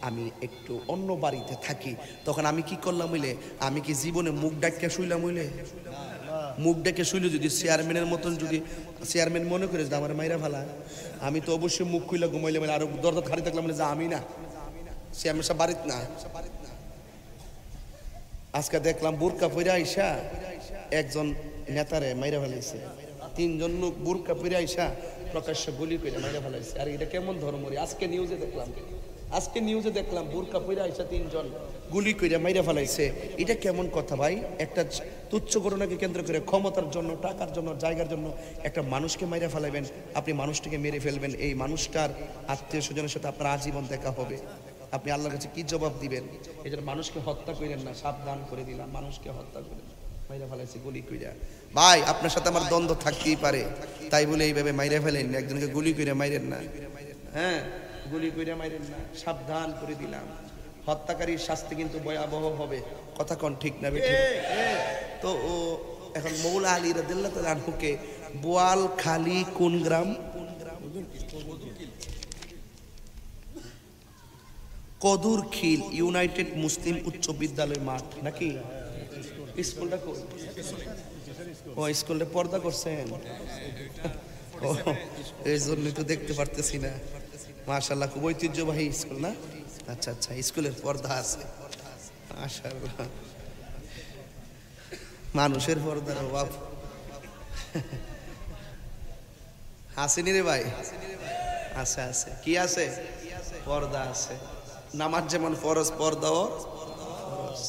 আমি একটু অন্য বাড়িতে থাকি, তখন আমি কি করলাম হইলে? আমি কি জীবনে মুখ ডাকিয়া শুইলাম হইলে? মুখ ডেকে শুইলে যদি চেয়ারম্যানের মতন, যদি চেয়ারম্যান মনে করে যে আমার মাইরা ফেলা, আমি তো অবশ্যই মুখ খুইলে ঘুমাইলে মানে আরো দরজা খালি থাকলাম যে আমি না, চেয়ারম্যান সাহেব বাড়িত না। আজকে দেখলাম বোরকা পরে আইসা একজন নেতারে মাইরা ফেলাইছে, 3 জন লোক বোরকা পরে আইসা প্রকাশ্য গুলি করে মাইরা ফেলাইছে। আর এটা কেমন ধর্ম রে? আজকে নিউজে দেখলাম বোরকা পরে আইসা 3 জন গুলি করে মাইরা ফেলাইছে। এটা কেমন কথা ভাই? একটা তুচ্ছ ঘটনাকে কেন্দ্র করে ক্ষমতার জন্য, টাকার জন্য, জায়গার জন্য একটা মানুষকে মাইরা ফেলাইবেন, আপনি মানুষটাকে মেরে ফেলবেন, এই মানুষটার আত্মীয় স্বজনের সাথে আপনার আজীবন দেখা হবে, আপনি আল্লাহর কাছে কি জবাব দিবেন? এই জন্য মানুষকে হত্যা করেন না, সাবধান করে দিলাম, মানুষকে হত্যা করেন মাইরা ফেলাইছে গুলি কইরা। ভাই আপনার সাথে আমার দ্বন্দ্ব থাকতেই পারে, তাই বলে এইভাবে মাইরা ফেলেন, একজনকে গুলি কইরা মাইরেন না। হ্যাঁ, গুলি কইরা মাইরেন না, সাবধান করে দিলাম। হত্যাকারীর শাস্তি কিন্তু ভয়াবহ হবে। কথা কোন ঠিক না বেঠিক? তো ও এখন মৌলা আলী রাদিয়াল্লাহু তাআলা আনহুকে বোয়ালখালী কোন গ্রাম? কদুরখিল ইউনাইটেড মুসলিম উচ্চ বিদ্যালয় মাঠ, নাকি? স্কুলটা কই? ও স্কুলটা পর্দা করছেন, এই জন্যই তো দেখতে পারতেছি না। মাশাআল্লাহ, খুব ঐতিহ্যবাহী স্কুল না? আচ্ছা আচ্ছা, স্কুলের পর্দা আছে, মাশাআল্লাহ। মানুষের পর্দার অভাব আসেনি রে ভাই? আছে আছে, কি আছে? পর্দা আছে। নামাজ যেমন ফরজ, পর্দাও ফরজ।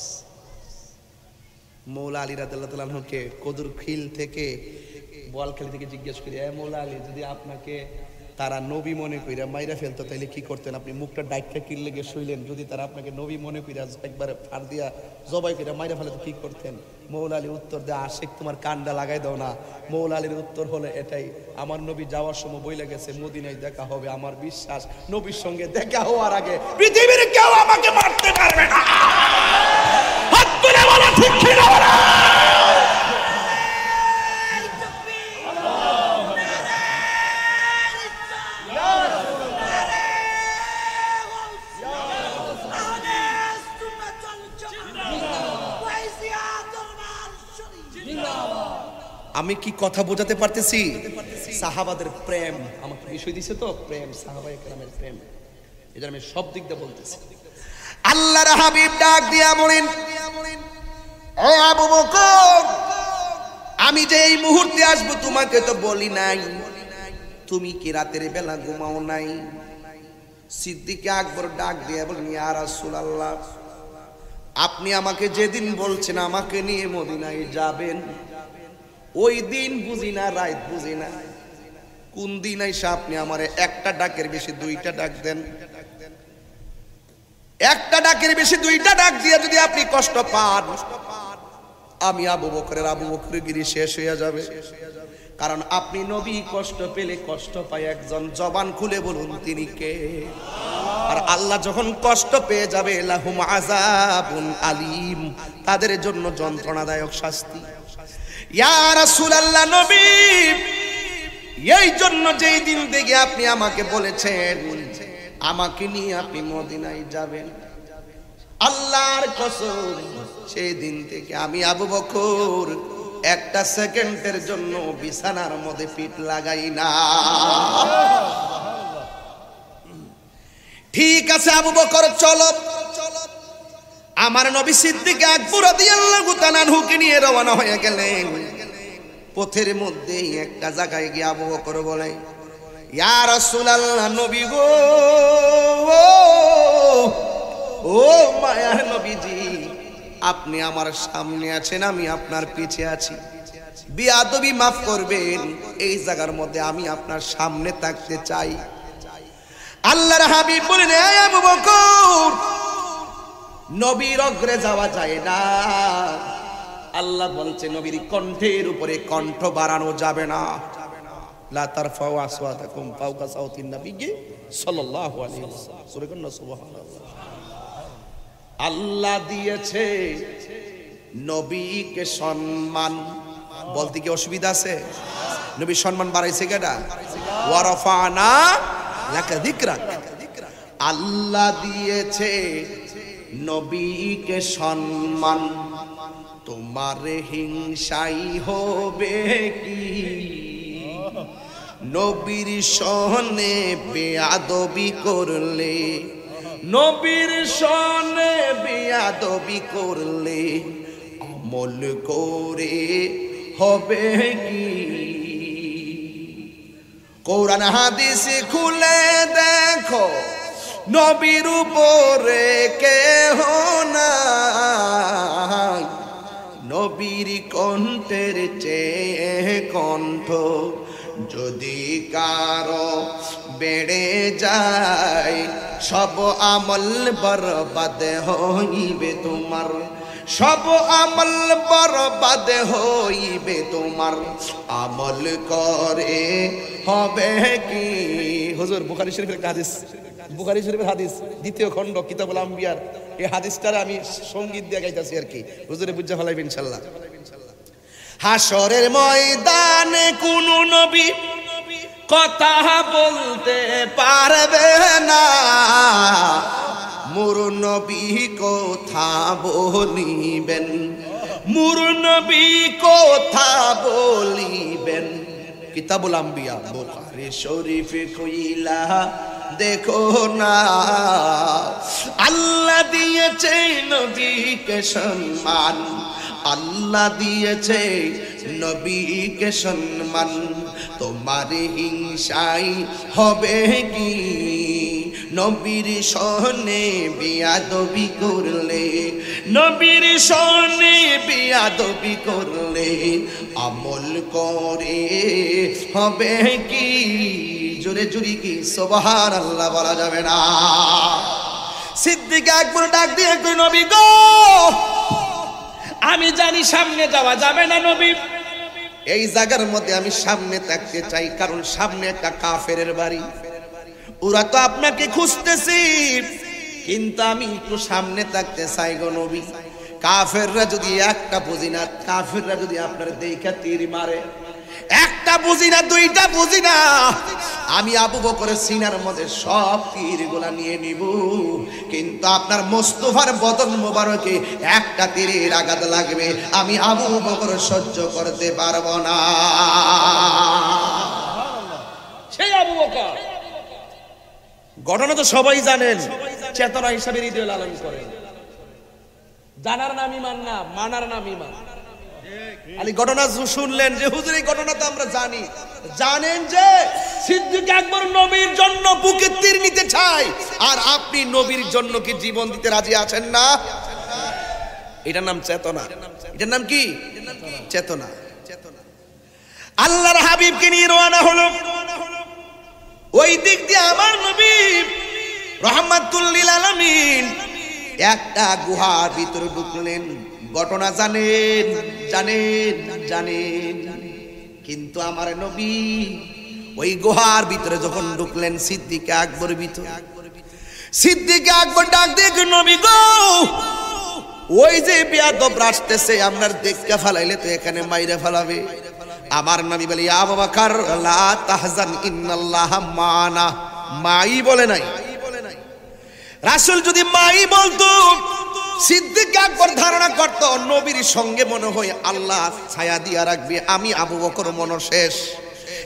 মৌলা আলী রাদিয়াল্লাহু তাআলা আনহুকে কদুরখিল থেকে, বোয়ালখালী থেকে জিজ্ঞেস করি, এ মৌলা আলী, যদি আপনাকে তারা নবী মনে কইরা মাইরা ফেলতো তাইলে কি করতেন? আপনি মুখটা ডাইকা কিল লেগে শুইলেন, যদি তারা আপনাকে নবী মনে কইরা একবারে ফাড় দিয়া জবাই কইরা মাইরা ফেলতো কি করতেন? মৌলা আলী উত্তর দেয়, আশিক তোমার কানটা লাগাই দাও না। মৌলা আলীর উত্তর হলো এটাই, আমার নবী যাওয়ার সময় বইলা গেছে মদিনায় দেখা হবে, আমার বিশ্বাস নবীর সঙ্গে দেখা হওয়ার আগে পৃথিবীর কেউ আমাকে মারতে পারবে না। হাত তুলে বলো ঠিক কি না? আমি কি কথা বোঝাতে পারতেছি? সাহাবাদের প্রেম আমাকে বিষয় দিছে তো, প্রেম সাহাবায়ে কেরামের প্রেম, এই জন্য আমি সব দিক দিয়ে বলতেছি। আল্লাহর হাবিব ডাক দিয়া বলেন, ও আবু বকর, আমি যে এই মুহূর্তে আসবো তোমাকে তো বলি নাই, তুমি কি রাতের বেলা ঘুমাও নাই? সিদ্দিক আকবর ডাক দিয়ে বলেন, ইয়া রাসূলুল্লাহ, আপনি আমাকে যেদিন বলছেন আমাকে নিয়ে মদিনায় যাবেন, ওই দিন বুঝি না, রাত বুঝি না, কোন দিন আইসা আপনি আমারে একটা ডাকের বেশি দুইটা ডাক দেন, একটা ডাকের বেশি দুইটা ডাক দিয়ে যদি আপনি কষ্ট পান, আমি আবু বকরের গিরি শেষ হয়ে যাবে। কারণ আপনি নবী কষ্ট পেলে কষ্ট পায় একজন, জবান খুলে বলুন তিনি কে? আর আল্লাহ যখন কষ্ট পেয়ে যাবে, লাহুম আযাবুন আলীম, তাদের জন্য যন্ত্রণাদায়ক শাস্তি। ইয়া রাসূলুল্লাহ, নবী, এই জন্য যেই দিন থেকে আপনি আমাকে বলেছেন আমাকে নিয়ে আপনি মদিনায় যাবেন, আল্লাহর কসম, সেই দিন থেকে আমি আবু বকর একটা সেকেন্ডের জন্য বিছানার মধ্যে পিঠ লাগাই না। ঠিক আছে আবু বকর, চলো। আমার নবী সিদ্দিক আকবর রাদিয়াল্লাহু তাআলা আনহুকে নিয়ে রওনা হয়ে গেলেন। পথের মধ্যে একটা জায়গায় গিয়ে আবু বকর বলে, ইয়া রাসূলুল্লাহ, নবী গো, ও মায়ার নবীজি, আপনি আমার সামনে আছেন, আমি আপনার পিছে আছি, বিয়াদবি মাফ করবেন, এই জায়গার মধ্যে আমি আপনার সামনে থাকতে চাই। আল্লাহর হাবিব বলেন, এই আবু বকর, নবীর অগ্রে যাওয়া যায় না। আল্লাহ বলছে নবীর কণ্ঠের উপরে কণ্ঠ বাড়ানো যাবে না। লা তারফাউ আসওয়াতাকুম ফাওকা সাওতিন নবী সাল্লাল্লাহু আলাইহি ওয়াসাল্লাম। সুবহানাল্লাহ। আল্লাহ দিয়েছে নবীকে সম্মান, বলতে কি অসুবিধা আছে? নবীর সম্মান বাড়াইছে কেডা? ওয়া রাফানা লাকা যিকরাক। আল্লাহ দিয়েছে নবীকে সম্মান, তোমার হিংসাই হবে কি? নবীর সনে বেয়াদবি করলে, নবীর সনে বেয়াদবি করলে আমল করে হবে কি? কোরআন হাদিস খুলে দেখো, নবীর উপরে কেহ নাই, নবীর কণ্ঠের চেয়ে কণ্ঠ যদি কারো বেড়ে যায়, সব আমল বরবাদ হইবে তোমার, সব আমল বরবাদ হইবে তোমার, আমল করে হবে কি? হুজুর বুখারী শরীফের একটা হাদিস, বুখারী শরীফের হাদিস, দ্বিতীয় খণ্ড কিতাবুল আম্বিয়ার, এই হাদিসটারে আমি সঙ্গীত দিয়ে গাইতেছি আর কি, হুজুরে বুঝা ফেলাইবেন ইনশাআল্লাহ। হাসরের ময়দানে কোন নবী কথা বলতে পারবে না, মোর নবী কথা বলিবেন, মোর নবী কথা বলিবেন। কিতাবুল আম্বিয়া বুখারী শরীফ কইলা দেখো না, আল্লাহ দিয়েছে নবীকে সম্মান, আল্লাহ দিয়েছে নবীকে সম্মান, তোমার হিংসাই হবে কি? নবীর সনে বেয়াদবি করলে, নবীর সনে বেয়াদবি করলে আমল করে হবে কি? জোরে জোরে কি সুবহানাল্লাহ বলা যাবে না? সিদ্দিক আকবর ডাক দিয়ে কই, নবী গো, আমি জানি সামনে যাওয়া যাবে না নবী, এই জায়গার মধ্যে আমি সামনে থাকতে চাই, কারণ সামনে একটা কাফেরের বাড়ি, ওরা তো আপনাকে খুঁজতেছি, কিন্তু আমি একটু সামনে থাকতে চাই গো নবী। কাফেররা যদি একটা বুঝি না, কাফেররা যদি আপনার দেখা তীর মারে, একটা বুঝি না, দুইটা বুঝি না, আমি আবু বকরের সিনার মধ্যে সব তীরগুলা নিয়ে নিব, কিন্তু আপনার মোস্তফার বদন মোবারকে একটা তীরের আঘাত লাগবে, আমি আবু বকর সহ্য করতে পারবো না। সেই আবু বকর ঘটনা তো সবাই জানেন, চেতনা হিসাবে হৃদয় লালন করেন। জানার নাম ইমান না, মানার নাম ইমান। আলী ঘটনা শুনলেন যে হুজুর এই ঘটনা তো আমরা জানি, জানেন যে সিদ্দিক আকবর নবীর জন্য বুকে তীর নিতে চায়, আর আপনি নবীর জন্য কি জীবন দিতে রাজি আছেন না? এটার নাম চেতনা। এটার নাম কি? চেতনা। আল্লাহর হাবিবকে নিয়ে রওনা হলো। ওই দিক দিয়ে আমার নবী রাহমাতুল লিল আলামিন একটা গুহার ভিতরে ঢুকলেন। ঘটনা জানেন জানেন জানেন, কিন্তু আমার নবী ওই গুহার ভিতরে যখন ঢুকলেন, সিদ্দিক আকবর ভিতরে, সিদ্দিক আকবর ডাক দিয়ে, নবী গো, ওই যে বেয়াদব আসতেছে, আপনার দেখতে ফেলাইলে তো এখানে মাইরে ফেলাবে। আমার নবী বলে, ইয়া আবু বকর লা তাহজান ইন্নাল্লাহ মানা। মাই বলে নাই, রাসূল যদি মাই বলতো, সিদ্দিক আকবর ধারণা করত নবীর সঙ্গে মনে হয় আল্লাহ ছায়া দিয়া রাখবে। আমি আবু বকর মন শেষ,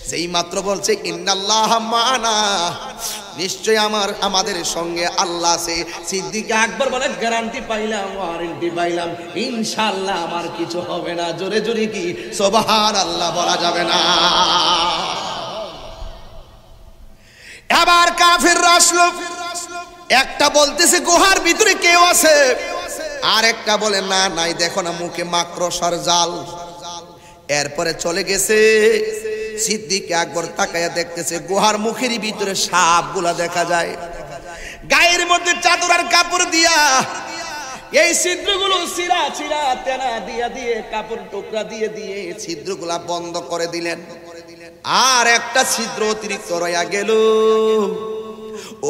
যেই মাত্র বলছে ইন্নাল্লাহ মানা, নিশ্চয় আমাদের সঙ্গে আল্লাহ আছে, সিদ্দিক আকবর বলে গ্যারান্টি পাইলাম, ওয়ারেন্টি পাইলাম, ইনশাআল্লাহ আমার কিছু হবে না। জোরে জোরে কি সুবহানাল্লাহ বলা যাবে না? আবার কাফেররা আসলো, একটা বলতেছে গুহার ভিতরে কেউ আছে, আর একটা বলে না নাই, দেখো না মুখে মাকড়সার জাল। এরপরে চলে গেছে। সিদ্দিক আকবর তাকায়া দেখতেছে গুহার মুখের ভিতরে সাপগুলা দেখা যায়, গায়ের মধ্যে চাদর আর কাপড় দিয়া এই ছিদ্রগুলো চিরা চিরা তেনা দিয়া দিয়ে কাপড় টুকরা দিয়ে দিয়ে ছিদ্রগুলা বন্ধ করে দিলেন। আর একটা ছিদ্র অতিরিক্ত রয়া গেল।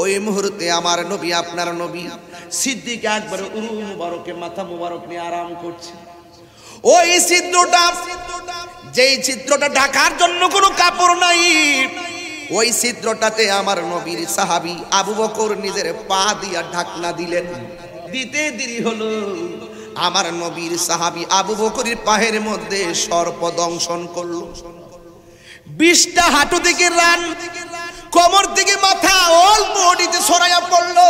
ওই মুহূর্তে আমার নবী, আপনার নবী সিদ্দিক আকবর উরু মুবারকে মাথা মুবারক নিয়ে আরাম করছে। ওই ছিদ্রটা, যেই ছিদ্রটা ঢাকার জন্য কোনো কাপড় নাই, ওই ছিদ্রটাতে আমার নবীর সাহাবী আবু বকর নিজের পা দিয়া ঢাকনা দিলেন। দিতে দেরি হলো, আমার নবীর সাহাবী আবু বকরের পায়ের মধ্যে সর্প দংশন করলো। 20টা হাঁটু থেকে রান, কোমর থেকে মাথা অল বডিতে ছড়াইয়া পড়লো।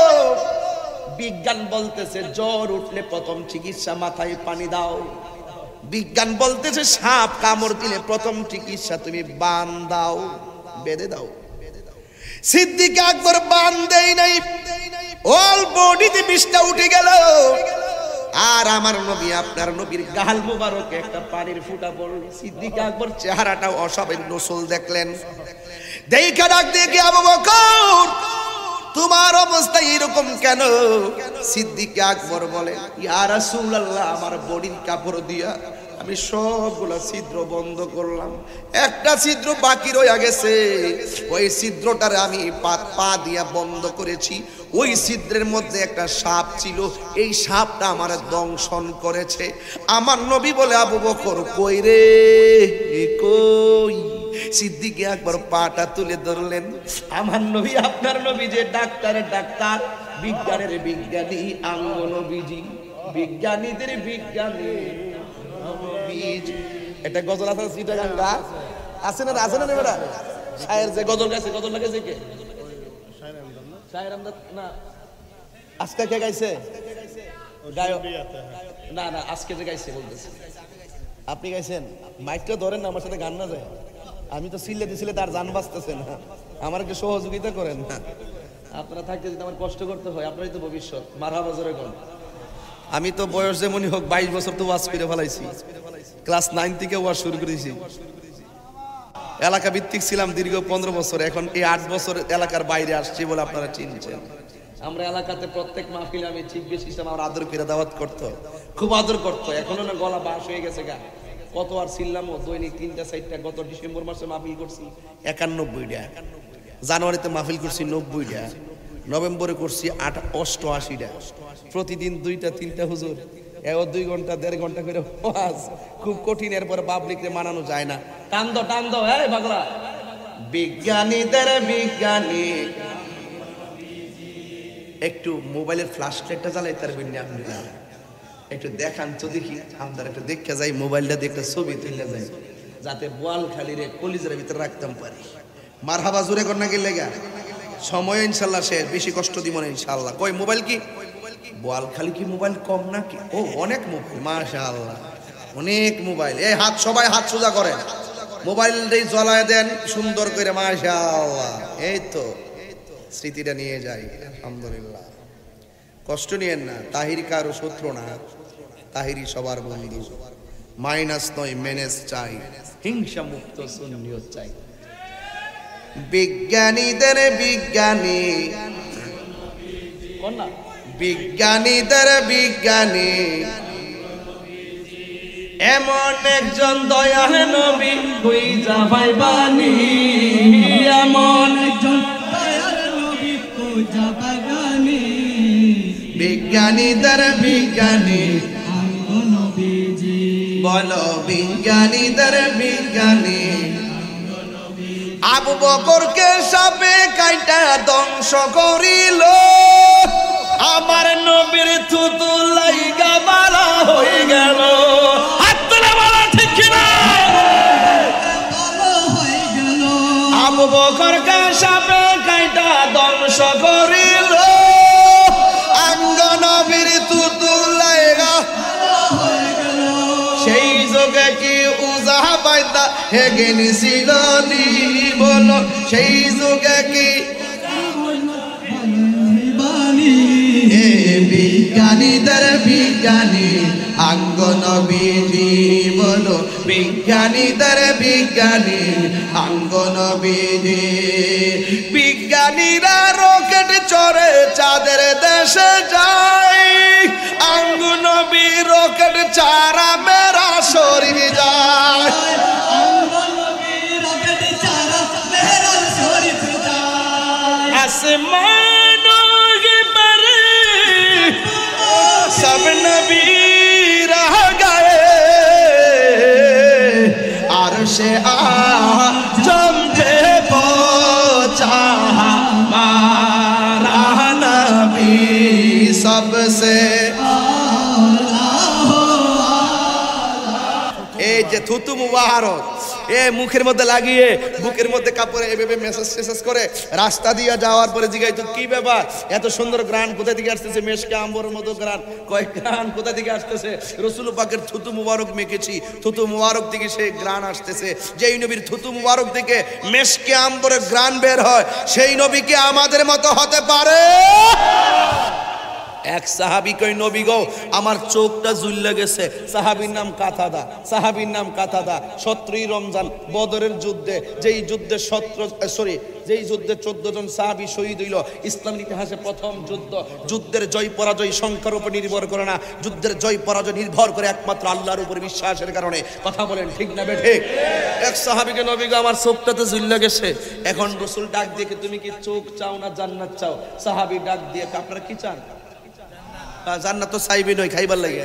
বিজ্ঞান বলতেছে জ্বর উঠলে প্রথম চিকিৎসা মাথায় পানি দাও। বিজ্ঞান বলতেছে সাপ কামড় দিলে প্রথম চিকিৎসা তুমি বান দাও, বেঁধে দাও। সিদ্দিক আকবর বান দেই নাই, অল বডিতে 20টা উঠে গেল। আর আমার নবী, আপনার নবীর গাল মুবারকে একটা পানির ফুটা পড়ল। সিদ্দিক আকবর চেহারাটা অস্বাভাবিক গোসল দেখলেন, দেখা ডাক দিয়ে, আবু বকর তোমার অবস্থা এরকম কেন? সিদ্দিক আকবর বলে, ইয়া রাসূলুল্লাহ, আমার বডির কাপড় দিয়া আমি সবগুলা ছিদ্র বন্ধ করলাম, একটা ছিদ্র বাকি রয়ে গেছে, ওই ছিদ্রটারে আমি পা দিয়া বন্ধ করেছি। ওই ছিদ্রের মধ্যে একটা সাপ ছিল, এই সাপটা আমার দংশন করেছে। আমার নবী বলে, আবু বকর কই রে, কই? সিদ্দিক আকবর পাটা তুলে ধরলেন। আমার নবী, আপনার নবী যে ডাক্তারের ডাক্তার, বিজ্ঞানের বিজ্ঞানী, আঙ্গ নবীজি বিজ্ঞানীদের বিজ্ঞানী। এটা গজল আছে, চিটাগাঙ্গা আছে না? আছে না? বেটা শায়ের যে গজল গাইছে, গজল লাগাইছে কে? শায়ের আমদাদ না, আজকে কে গাইছে? না না, আজকে যে গাইছে বলতেছে। আপনি গাইছেন? মাইকটা ধরেন না, আমার সাথে গান না যায়। আমি তো সিলে দিছিলে, তার জান বাঁচতেছে না, আমার একটু সহযোগিতা করেন না। আপনারা থাকতে যদি আমার কষ্ট করতে হয়, আপনারই তো ভবিষ্যৎ। মারহাবা জোরে কোন। আমি তো বয়স যেমনই হোক 22 বছর তো ওয়াজ করে ফেলাইছি, ক্লাস 9 থেকে ওয়াজ শুরু করেছি। এলাকা ভিত্তিক ছিলাম দীর্ঘ 15 বছর, এখন এই 8 বছর এলাকার বাইরে আসছি বলে আপনারা চিনছেন। আমরা এলাকাতে প্রত্যেক মাহফিলে আমি চিফ গেস্ট হিসেবে আমার আদর করে দাওয়াত করতো, খুব আদর করতো। এখনো না গলা বাস হয়ে গেছে গা, কত আর ছিলাম। দৈনিক 3টা 4টা, গত ডিসেম্বর মাসে মাহফিল করছি 91টা, জানুয়ারিতে মাহফিল করছি 90টা, নভেম্বরে করছি 88টা, প্রতিদিন 2টা 3টা হুজুর এও 2 ঘন্টা 1.5 ঘন্টা করে ওয়াজ, খুব কঠিন। এরপর পাবলিককে মানানো যায় না। টান দাও এই পাগলা। বিজ্ঞানীদের বিজ্ঞানী, একটু মোবাইলের ফ্ল্যাশ লাইটটা জ্বালাই তার বিন্নি আপনি একটু দেখান তো দেখি, আমরা একটু দেখে যাই, মোবাইলটা দিয়ে একটা ছবি তুলে যাই, যাতে বোয়ালখালীর কলিজার ভিতরে রাখতাম পারি। মারহাবা জোরে কর না কি লেগা, সময় ইনশাল্লাহ শেষ, বেশি কষ্ট দিব না ইনশাল্লাহ। কই মোবাইল কি বোয়ালখালী কি মোবাইল কম নাকি? ও অনেক মোবাইল, মাশাআল্লাহ অনেক মোবাইল। এই হাত, সবাই হাত সোজা করেন, মোবাইলটাই জ্বলায় দেন সুন্দর করে, মাশাআল্লাহ। এই তো স্মৃতিটা নিয়ে যাই, আলহামদুলিল্লাহ। কষ্ট নিয়েন না, তাহির কারো শত্রু না, তাহিরি সবার বন্ধু। মাইনাস নয় ম্যানেজ চাই, হিংসা মুক্ত সুন্নিয়ত চাই। বিজ্ঞানীদের বিজ্ঞানী, বিজ্ঞানীদের বিজ্ঞানী, এমন একজন দয়াল নবী খুঁজা পাইবানি, এমন একজন দয়াল নবী খুঁজা পাইবানি। বিজ্ঞানীদের বিজ্ঞানী, বলো বিজ্ঞানীদের বিজ্ঞানী। আবু বকরকে সাপে কাইটা ধ্বংস করিল, আমার নবীর থুতু লাইগা বালা হয়ে গেল। হাত তুলে বলো ঠিক কিনা। আবু বকরকে সাপে কাইটা ধ্বংস করিল, আঙ্গ নবীর থুতু লাইগা। সেই যোগে কি উজা পাইতা হেগে নিছিল নি, বলো সেই যোগে কি। বিজ্ঞানীদের বিজ্ঞানী আঙ্গ নবীজি, বলো বিজ্ঞানীদের বিজ্ঞানী আঙ্গ নবীজি। বিজ্ঞানীরা রকেট চড়ে চাঁদের দেশে যায়, আঙ্গ নবী রকেট চারা মেরা শরীর যায়। আসমানों के परे सब नबी रह गए, अर्श आज़म पे पहुंचा हमारा नबी सबसे। এই যে থুতু মুবারক এ মুখের মধ্যে লাগিয়ে বুকের মধ্যে কাপড়ে এভাবে মেসেজ করে রাস্তা দিয়ে যাওয়ার পরে জিগাই তো কি ব্যাপার, এত সুন্দর গ্রান কোথা থেকে আসতেছে? মেশকে আম্বরের মতো গ্রান। কয় গ্রান কোথা থেকে আসতেছে? রসুল পাকের থুতু মুবারক মেখেছি, থুতু মুবারক থেকে সেই গ্রান আসতেছে। যেই নবীর থুতু মুবারক থেকে মেশকে আম্বরের গ্রান বের হয়, সেই নবী কি আমাদের মতো হতে পারে? এক সাহাবী কই, নবী গো আমার চোখটা জ্বলে গেছে। সাহাবীর নাম কাতাদা, সাহাবীর নাম কাতাদা। 17ই রমজান বদরের যুদ্ধে, যেই যুদ্ধে 14 জন সাহাবী শহীদ হইল। ইসলামের ইতিহাসে প্রথম যুদ্ধ। যুদ্ধের জয় পরাজয় সংখ্যার উপর নির্ভর করে না, যুদ্ধের জয় পরাজয় নির্ভর করে একমাত্র আল্লাহর উপর বিশ্বাসের কারণে। কথা বলেন ঠিক না বেঠিক? এক সাহাবীকে, নবী গো আমার চোখটাতে জ্বলে গেছে। এখন রাসূল ডাক দিয়ে, তুমি কি চোখ চাও না জান্নাত চাও? সাহাবী ডাক দিয়ে, আপনারা কি চান? জান্নাত তো চাইবে নয়, খাইবার লাগে।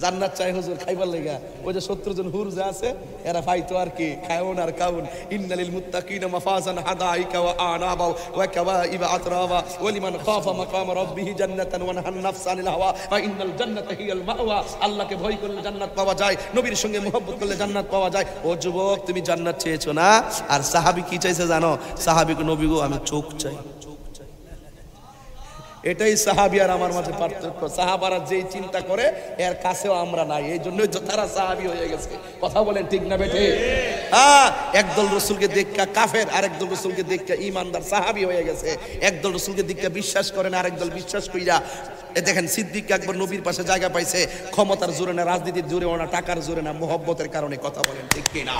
জান্নাত চাই হুজুর, খাইবার লাগা। ওই যে 70 জন হুর যে আছে, এরা পাইতো আর কি, খায়ন আর কাউন। ইন্নালিল মুত্তাকিনা মাফাজান হাদাইকা ওয়া আনাবা ওয়া কাওয়াইবা আতরাবা ওয়া লিমান খাফা মাকাম রাব্বিহি জান্নাতান ওয়া নাহান নাফসা আনিল হাওয়া ওয়া ইন্নাল জান্নাতা হিয়াল মাওয়া। আল্লাহকে ভয় করলে জান্নাত পাওয়া যায়, নবীর সঙ্গে মুহাব্বত করলে জান্নাত পাওয়া যায়। ও যুবক, তুমি জান্নাত চেয়েছো না? আর সাহাবী কি চাইছে জানো? সাহাবীকে, নবী গো আমি চোখ চাই। এটাই সাহাবী আর আমার মাঝে পার্থক্য। সাহাবারা যেই চিন্তা করে এর কাছেও আমরা নাই, এই জন্যই তো তারা সাহাবী হয়ে গেছে। কথা বলেন ঠিক না বেঠে? একদল রসুলকে দেখা কাফের, আরেকদল রসুলকে দেখা ইমানদার সাহাবী হয়ে গেছে। একদল রসুলকে দেখা বিশ্বাস করেন, আরেকদল বিশ্বাস কইরা। দেখেন সিদ্দিক আকবর নবীর পাশে জায়গা পাইছে ক্ষমতার জোরে না, রাজনীতির জোরে না, টাকার জোরে না, মুহাব্বতের কারণে। কথা বলেন ঠিক কিনা?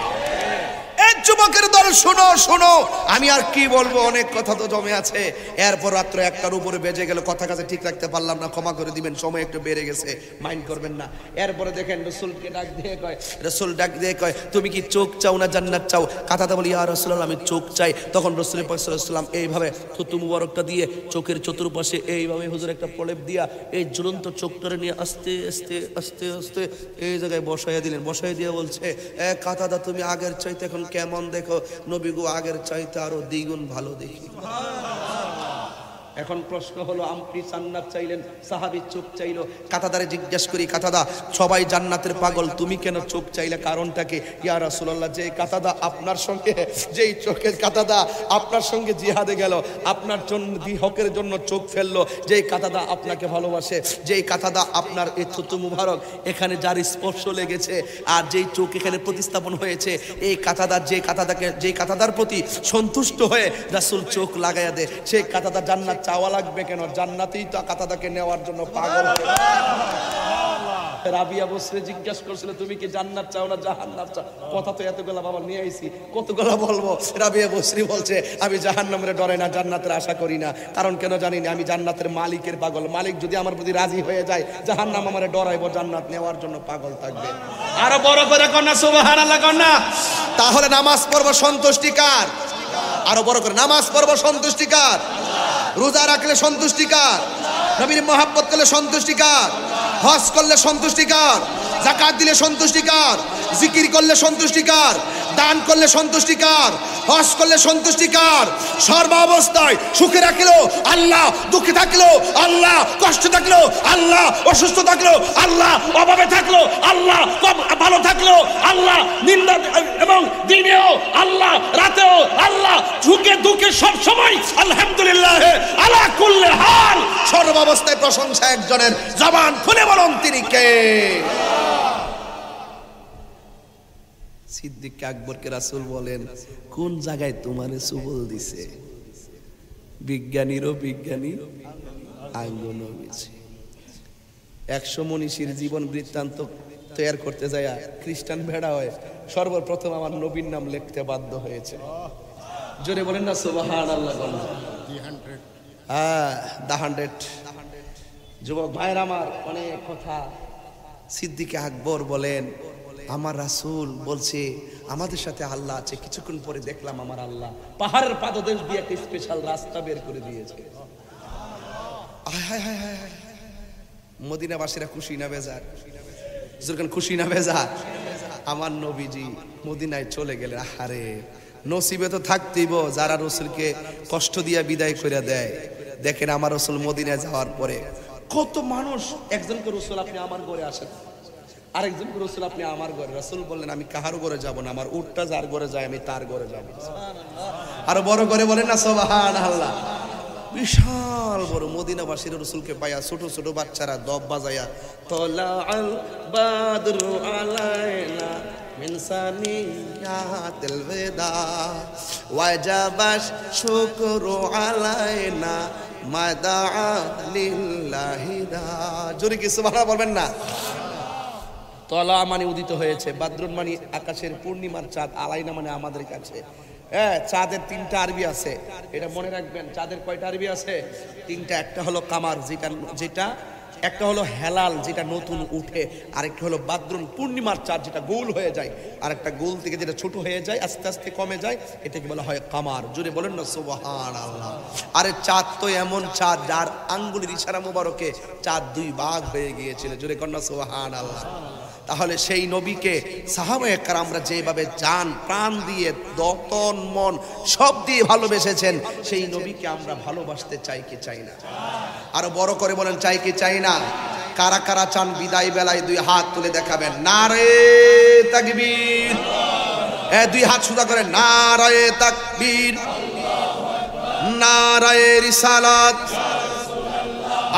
যুবকের দল শোনো শোনো, আমি আর কি বলবো, অনেক কথা তো জমে আছে। এরপর রাত্র 1টার উপরে বেজে গেল, কথা কাছে ঠিক রাখতে পারলাম না, ক্ষমা করে দিবেন, সময় একটু বেড়ে গেছে, মাইন্ড করবেন না। এরপরে দেখেন রাসূলকে ডাক দিয়ে কয়, রাসূল ডাক দিয়ে কয়, তুমি কি চোখ চাও না জান্নাত চাও? কাতাদা বলি, ইয়া রাসূলুল্লাহ আমি চোখ চাই। তখন রাসূল পাক সাল্লাল্লাহু আলাইহি ওয়াসাল্লাম এইভাবে থুতু মুবারকটা দিয়ে চোখের চতুর্পাশে এইভাবে হুজুর একটা প্রলেপ দিয়া দিয়া এই ঝুলন্ত চোখটারে নিয়ে আস্তে আস্তে আস্তে আস্তে এই জায়গায় বসাইয়া দিলেন। বসাই দিয়ে বলছে, কাতাদা তুমি আগের চাইতে এখন কেমন দেখো? নবী গো আগের চাইতে আরো দ্বিগুণ ভালো দেখি। এখন প্রশ্ন হলো, আপনি জান্নাত চাইলেন, সাহাবী চোখ চাইলো। কাতাদারে জিজ্ঞেস করি, কাতাদা সবাই জান্নাতের পাগল, তুমি কেন চোখ চাইলে? কারণটা কি? ইয়া রাসূলুল্লাহ, যেই কাতাদা আপনার সঙ্গে, যেই চোখের কাতাদা আপনার সঙ্গে জিহাদে গেল, আপনার জন্য হকের জন্য চোখ ফেললো, যেই কাতাদা আপনাকে ভালোবাসে, যেই কাতাদা আপনার এই থুতু মুবারক এখানে যার স্পর্শ লেগেছে, আর যেই চোখ এখানে প্রতিস্থাপন হয়েছে, এই কাতাদার যেই কাতাদার প্রতি সন্তুষ্ট হয়ে রাসূল চোখ লাগাইয়া দেয়, সেই কাতাদা জান্নাত চাওয়া লাগবে কেন? জান্নাতেই তো কাতাদাকে নেওয়ার জন্য পাগল। রাবিয়া বসরে জিজ্ঞাসা করছিল, তুমি কি জান্নাত চাও না জাহান্নাম চাও? কথা তো এতগুলা বাবা নিয়ে আইছি, কতগুলা বলবো? রাবিয়া বসরি বলছে, আমি জাহান্নামের ডরে না, জান্নাতের আশা করি না। কারণ কেন জানি না, আমি জান্নাতের মালিকের পাগল। মালিক যদি আমার প্রতি রাজি হয়ে যায়, জাহান্নাম আমারে ডরাইবো, জান্নাত নেওয়ার জন্য পাগল থাকবে। আরো বড় করে কন্যা সুবহানাল্লাহ কন্যা। তাহলে নামাজ পড়ব সন্তুষ্টি কার? আরো বড় করে, নামাজ পড়ব সন্তুষ্টি কার? রোজা রাখলে সন্তুষ্টি কার? নবীর মহব্বত করলে সন্তুষ্টি কার? হজ করলে সন্তুষ্টি কার? যাকাত দিলে সন্তুষ্টি কার? জিকির করলে সন্তুষ্টি কার? দান করলে সন্তুষ্টি কার? হজ করলে সন্তুষ্টি কার? সর্বাবস্থায় সুখে রাখলো আল্লাহ, দুঃখে থাকলো আল্লাহ, কষ্ট থাকলো আল্লাহ, অসুস্থ থাকলো আল্লাহ, অভাবে থাকলো আল্লাহ, ভালো থাকলো আল্লাহ, নিন্দা এবং দিনেও আল্লাহ, রাতেও আল্লাহ, সুখে দুঃখে সব সময় আলহামদুলিল্লাহ আলা কুল্লি হাল। সর্বাবস্থায় প্রশংসা একজনের, জবান খুলে বলুন তিনি কে? সিদ্দিক আকবরকে রাসূল বলেন, কোন জায়গায় তোমারে সুবল দিছে? বিজ্ঞানীরও বিজ্ঞানী আঙ্গন হয়েছে। 100 মনীষীর জীবন বৃত্তান্ত তৈরি করতে যায় খ্রিস্টান ভেড়া হয়, সর্বপ্রথম আমার নবীর নাম লিখতে বাধ্য হয়েছে। জোরে বলেন না সুবহানাল্লাহ। হ্যাঁ, the 100 যুবক ভাইরা আমার, অনেক কথা। সিদ্দিক আকবর বলেন, আমার রাসূল বলছে আমাদের সাথে আল্লাহ আছে। কিছুক্ষণ পরে দেখলাম আমার আল্লাহ পাহাড়ের পাদদেশ দিয়ে একটা স্পেশাল রাস্তা বের করে দিয়েছে। মদিনাবাসীরা খুশি না বেজার? যখন খুশি না বেজার? আমার নবীজি মদিনায় চলে গেলে, আহারে নসিবে তো থাকতেইব যারা রসুলকে কষ্ট দিয়ে বিদায় করে দেয়। দেখেন আমার রসুল মদিনায় যাওয়ার পরে কত মানুষ, একজনকে রসুল আপনি আমার ঘরে আসেন, আরেকজনকে রসুল আপনি আমার ঘরে। রাসূল বললেন, আমি কাহার ঘরে যাব না, আমার উটটা যার ঘরে যায় আমি তার ঘরে যাব। আরো বড় করে বলেন না সুবহানাল্লাহ। বিশাল বড় মদিনাবাসীর রসুলকে পাইয়া ছোট ছোট বাচ্চারা দব বাজায়া, তলাআল বাদরু আলাইনা মিন সানিয়াতিল ওয়াদা ওয়াজাবাশ শুকরু আলাইনা মাদা লিল্লাহি দা। জোরে কি সুবহানাল্লাহ বলবেন না? তলা মানে উদিত হয়েছে, বাদরুন মানে আকাশের পূর্ণিমার চাঁদ, আলাইনা মানে আমাদের কাছে। হ্যাঁ, চাঁদের 3টা আরবি আছে, এটা মনে রাখবেন। চাঁদের কয়টা আরবি আছে? 3টা। একটা হলো কামার, যেটা একটা হলো হেলাল, যেটা নতুন উঠে, আরেকটা হলো বাদরুন পূর্ণিমার চাঁদ, যেটা গোল হয়ে যায়, আর একটা গোল থেকে যেটা ছোট হয়ে যায়, আস্তে আস্তে কমে যায়, এটাকে বলা হয় কামার। জোরে বলেন না সুবহানাল্লাহ। আরে চাঁদ তো এমন চাঁদ যার আঙ্গুলের ইশারা মোবারকে চাঁদ 2 ভাগ হয়ে গিয়েছিল। জোরে কন্যা সুবহানাল্লাহ। তাহলে সেই নবীকে সাহাবায়ে কেরামরা যেভাবে জান প্রাণ দিয়ে, দতন মন সব দিয়ে ভালোবেসেছেন, সেই নবীকে আমরা ভালোবাসতে চাই কি চাই না? আরো বড় করে বলেন, চাই কি চাই না? কারা কারা চান বিদায় বেলায় 2 হাত তুলে দেখাবেন? নারে তাকবীর। 2 হাত সোজা করে, নারায়ে তাকবীর, নারায়ে রিসালাত,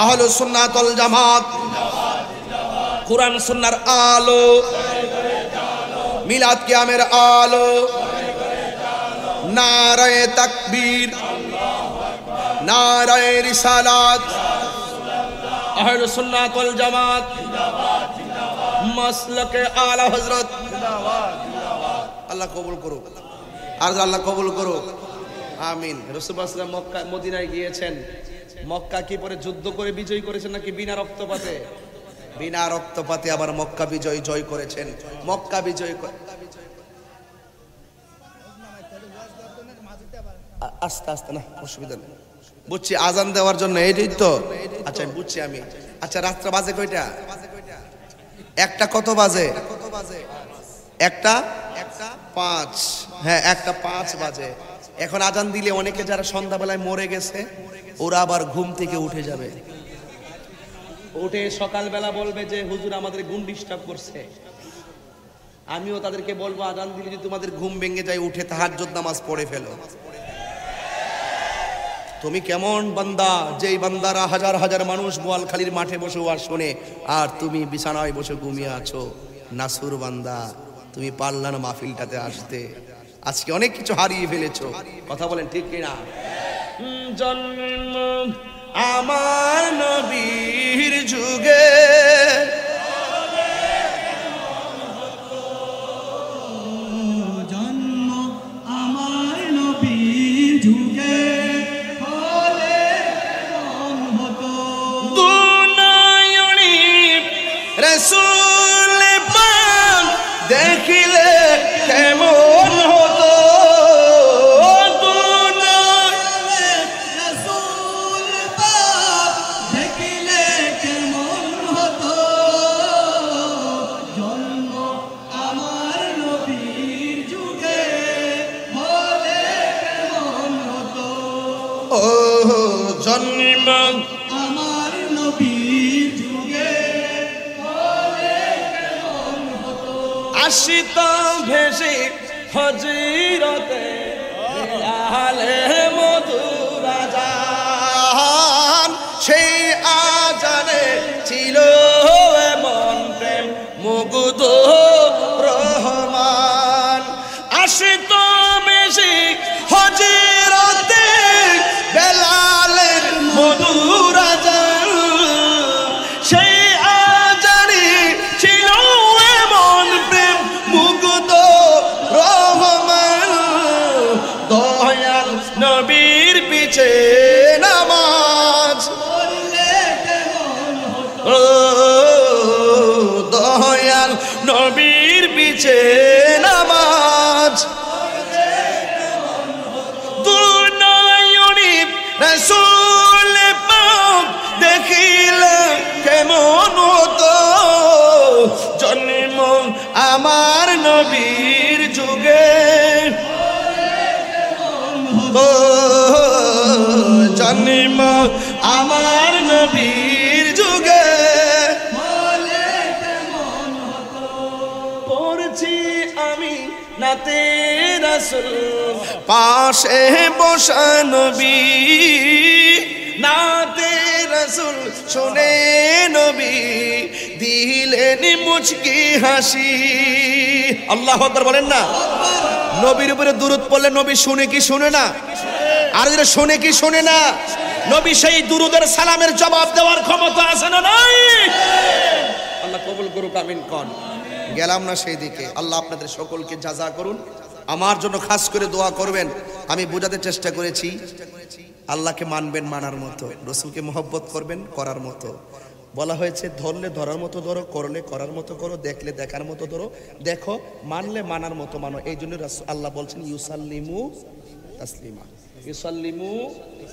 আহলুস সুন্নাত ওয়াল জামাত, কুরআন সুন্নাহর আলো, মিলাদ কিয়ামের আলো, নারায়ে তাকবীর, নারায়ে রিসালাত, আহলুস সুন্নাত ওয়াল জামাত, মাসলাকে আলা হযরত। আল্লাহ কবুল করুক, আর আল্লাহ কবুল করুক, আমিন। রাসূলুল্লাহ সাল্লাল্লাহু আলাইহি ওয়াসাল্লাম মদিনায় গিয়েছেন। মক্কা কি পরে যুদ্ধ করে বিজয় করেছেন নাকি বিনা রক্তপাতে? বিনা রক্তপাতে আবার মক্কা জয় করেছেন। মক্কা বিজয় আস্তে আস্তে না, অসুবিধা নেই। বুঝছি, আজান দেওয়ার জন্য এইটাই তো। আচ্ছা আমি বুঝছি আমি। আচ্ছা রাত্রে বাজে কয়টা? একটা কত বাজে? একটা 5। হ্যাঁ 1:05 বাজে। এখন আজান দিলে অনেকে যারা সন্ধ্যাবেলায় মরে গেছে ওরা আবার ঘুম থেকে উঠে যাবে, উঠে সকালবেলা বলবে যে হুজুর আমাদের ঘুম ডিস্টার্ব করছে। আমিও তাদেরকে বলবো আজান দিলে যদি তোমাদের ঘুম ভেঙে যায় উঠে তাহাজ্জুদ নামাজ পড়ে ফেলো। তুমি কেমন বান্দা, যেই বান্দারা হাজার হাজার মানুষ বোয়ালখালীর মাঠে বসে ওয়াজ শুনে আর তুমি বিছানায় বসে ঘুমিয়ে আছো। নাসুর বান্দা, তুমি পারলা না মাহফিলটাতে আসতে, আজকে অনেক কিছু হারিয়ে ফেলেছো। কথা বলেন ঠিক কিনা? জন্ম আমার নবীর যুগে, জন্ম আমার নবীর যুগে হলে কেমন হতো, দুনয়নি রাসূল পাক দেখিলে কেমন হতো, রাসূল পাক দেখিলে কেমন হতো, জন্ম আমার নবীর যুগে হলে কেমন হতো, ও জন্ম আমার নবীর যুগে হলে কেমন হতো, আসিত ভেসে হজিরতে আলে মধুর আজান, সেই আজানে ছিল এমন প্রেম মুগ্ধ রহমান। আসিত ভেসে হজিরতে বেলালের মধুর আজান, সেই আজানে ছিল এমন প্রেম মুগ্ধ রহমান। দয়াল নবীর পিছে নামাজ পড়লে কেমন হতো, ও দয়াল নবীর পিছে নামাজ, দুনয়নি রাসূল পাক দেখিলে কেমন হতো, জন্ম আমার নবীর যুগে, ও জন্ম আমার নবীর যুগে, হলে কেমন হতো, পড়ছি আমি নাতে রাসূল পাশে বসা নবী, নাতে রাসূল শুনে নবী দিলেন মুচকি হাসি। আল্লাহু আকবার বলেন না। নবীর উপরে দুরূদ পড়লে নবী শুনে কি শুনে না? আর যারা শুনে কি শুনে না? নবী সেই দুরূদের সালামের জবাব দেওয়ার ক্ষমতা আছে না নাই? আল্লাহ কবুল করুক, আমিন কোন। গেলাম না সেই দিকে। আল্লাহ আপনাদের সকলকে জাযা করুন। আমার জন্য খাস করে দোয়া করবেন। আমি বোঝাতে চেষ্টা করেছি আল্লাহকে মানবেন মানার মতো, রসুলকে মহব্বত করবেন করার মতো। বলা হয়েছে ধরলে ধরার মতো ধরো, করলে করার মতো করো, দেখলে দেখার মতো ধরো, দেখো মানলে মানার মতো মানো। এই জন্য আল্লাহ বলছেন ইউসাল্লিমু তাসলিমা, ইউসাল্লিমু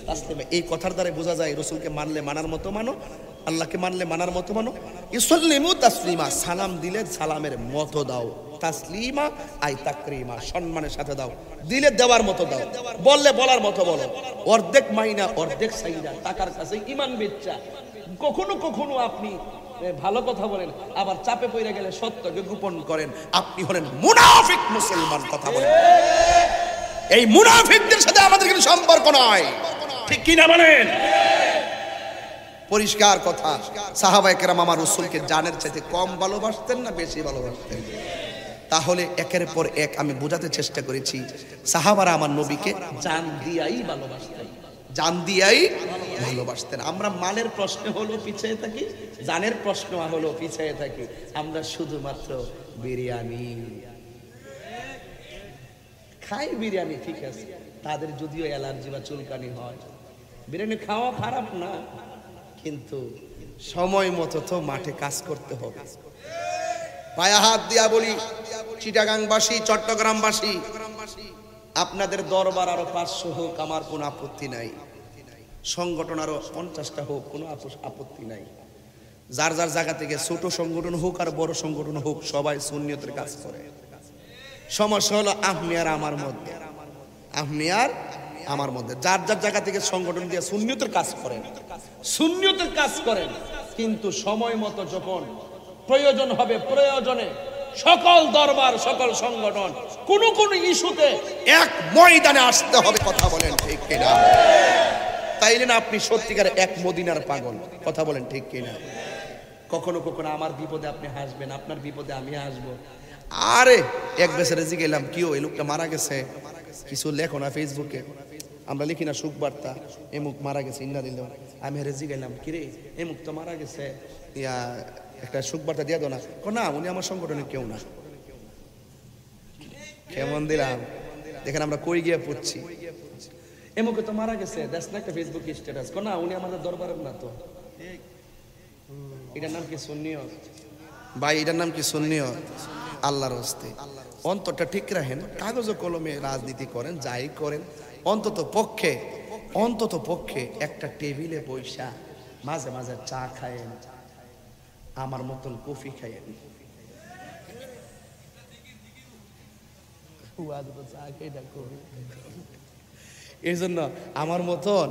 তাসলিমা। এই কথার দ্বারা বোঝা যায় রসুলকে মানলে মানার মতো মানো, আল্লাহকে মানলে মানার মতো মানো। ইউসাল্লিমু তাসলিমা, সালাম দিলে সালামের মতো দাও। তাসলিমা আই তাকরিমা, সম্মানের সাথে দাও। দিলে দেওয়ার মতো দাও, বললে বলার মতো বলো। অর্ধেক মাইনা অর্ধেক সাইনা, টাকার কাছে ইমান বেচ্চা। কখনো কখনো আপনি ভালো কথা বলেন, আবার চাপে পড়ে গেলে সত্যকে গোপন করেন। আপনি হলেন মুনাফিক মুসলমান। কথা বলেন, এই মুনাফিকদের সাথে আমাদের কোনো সম্পর্ক নয়, ঠিক কি না বলেন? পরিষ্কার কথা। সাহাবায়ে কেরাম আমার রাসূলকে জানের চাইতে কম ভালোবাসতেন না বেশি ভালোবাসতেন? তাহলে একের পর এক আমি বোঝাতে চেষ্টা করেছি সাহাবারা আমার নবীকে জান দিয়াই ভালোবাসতেন, জান দিয়াই ভালোবাসতেন। আমরা মালের প্রশ্ন হলো পিছিয়ে থাকি, জানের প্রশ্ন হলো পিছিয়ে থাকি। আমরা শুধুমাত্র বিরিয়ানি খাই, বিরিয়ানি ঠিক আছে, তাদের যদিও অ্যালার্জি বা চুলকানি হয়। বিরিয়ানি খাওয়া খারাপ না, কিন্তু সময় মতো তো মাঠে কাজ করতে হবে। পায়ে হাত দিয়া বলি চিটাগাংবাসী, চট্টগ্রামবাসী, আপনাদের দরবার আরো 500 হোক, আমার কোনো আপত্তি নাই। সংগঠন আরো 50টা হোক, কোনো আপত্তি নাই। যার যার জায়গা থেকে ছোট সংগঠন হোক আর বড় সংগঠন হোক, সবাই সুন্নিয়তের কাজ করে। সমস্যা হলো আপনি আর আমার মধ্যে, আপনি আর আমার মধ্যে যার যার জায়গা থেকে সংগঠন দিয়ে সুন্নিয়তের কাজ করেন, সুন্নিয়তের কাজ করেন, কিন্তু সময় মতো যখন প্রয়োজন হবে, প্রয়োজনে সকল দরবার, সকল সংগঠন কোন কোন ইস্যুতে এক ময়দানে আসতে হবে। কথা বলেন ঠিক কিনা? তাইলে না আপনি সত্যিকার এক মদিনার পাগল। কথা বলেন ঠিক কিনা? কখনো কখনো আমার বিপদে আপনি হাসবেন, আপনার বিপদে আমি হাসবো। আরে এক বেচারে জিগেলাম, কি ওই লোকটা মারা গেছে, কিছু লেখো না ফেসবুকে, আমরা লিখি না সুখ বার্তা, এমুক মারা গেছে, ইন্না দিল। আমি হেরে জিগেলাম, কিরে এমুক তো মারা গেছে, ইয়া একটা সুখ বার্তা দিয়ে দাও না। না, উনি আমার সংগঠনের কেউ না। কেমন দিলাম দেখেন, আমরা কই গিয়ে পড়ছি। এমুকে তো মারা গেছে, দেখ না একটা ফেসবুক স্ট্যাটাস। না, উনি আমাদের দরবারের না তো। এটার নাম কি সুন্নিয়ত? ভাই এটার নাম কি সুন্নিয়ত? আল্লাহর হস্তে অন্তরটা ঠিক রাখেন, কাগজ কলমে রাজনীতি করেন, যাই করেন, অন্তত পক্ষে একটা টেবিলে বৈশা মাঝে মাঝে চা খায়েন, আমার মতন কফি খায়েন। এই জন্য আমার মতন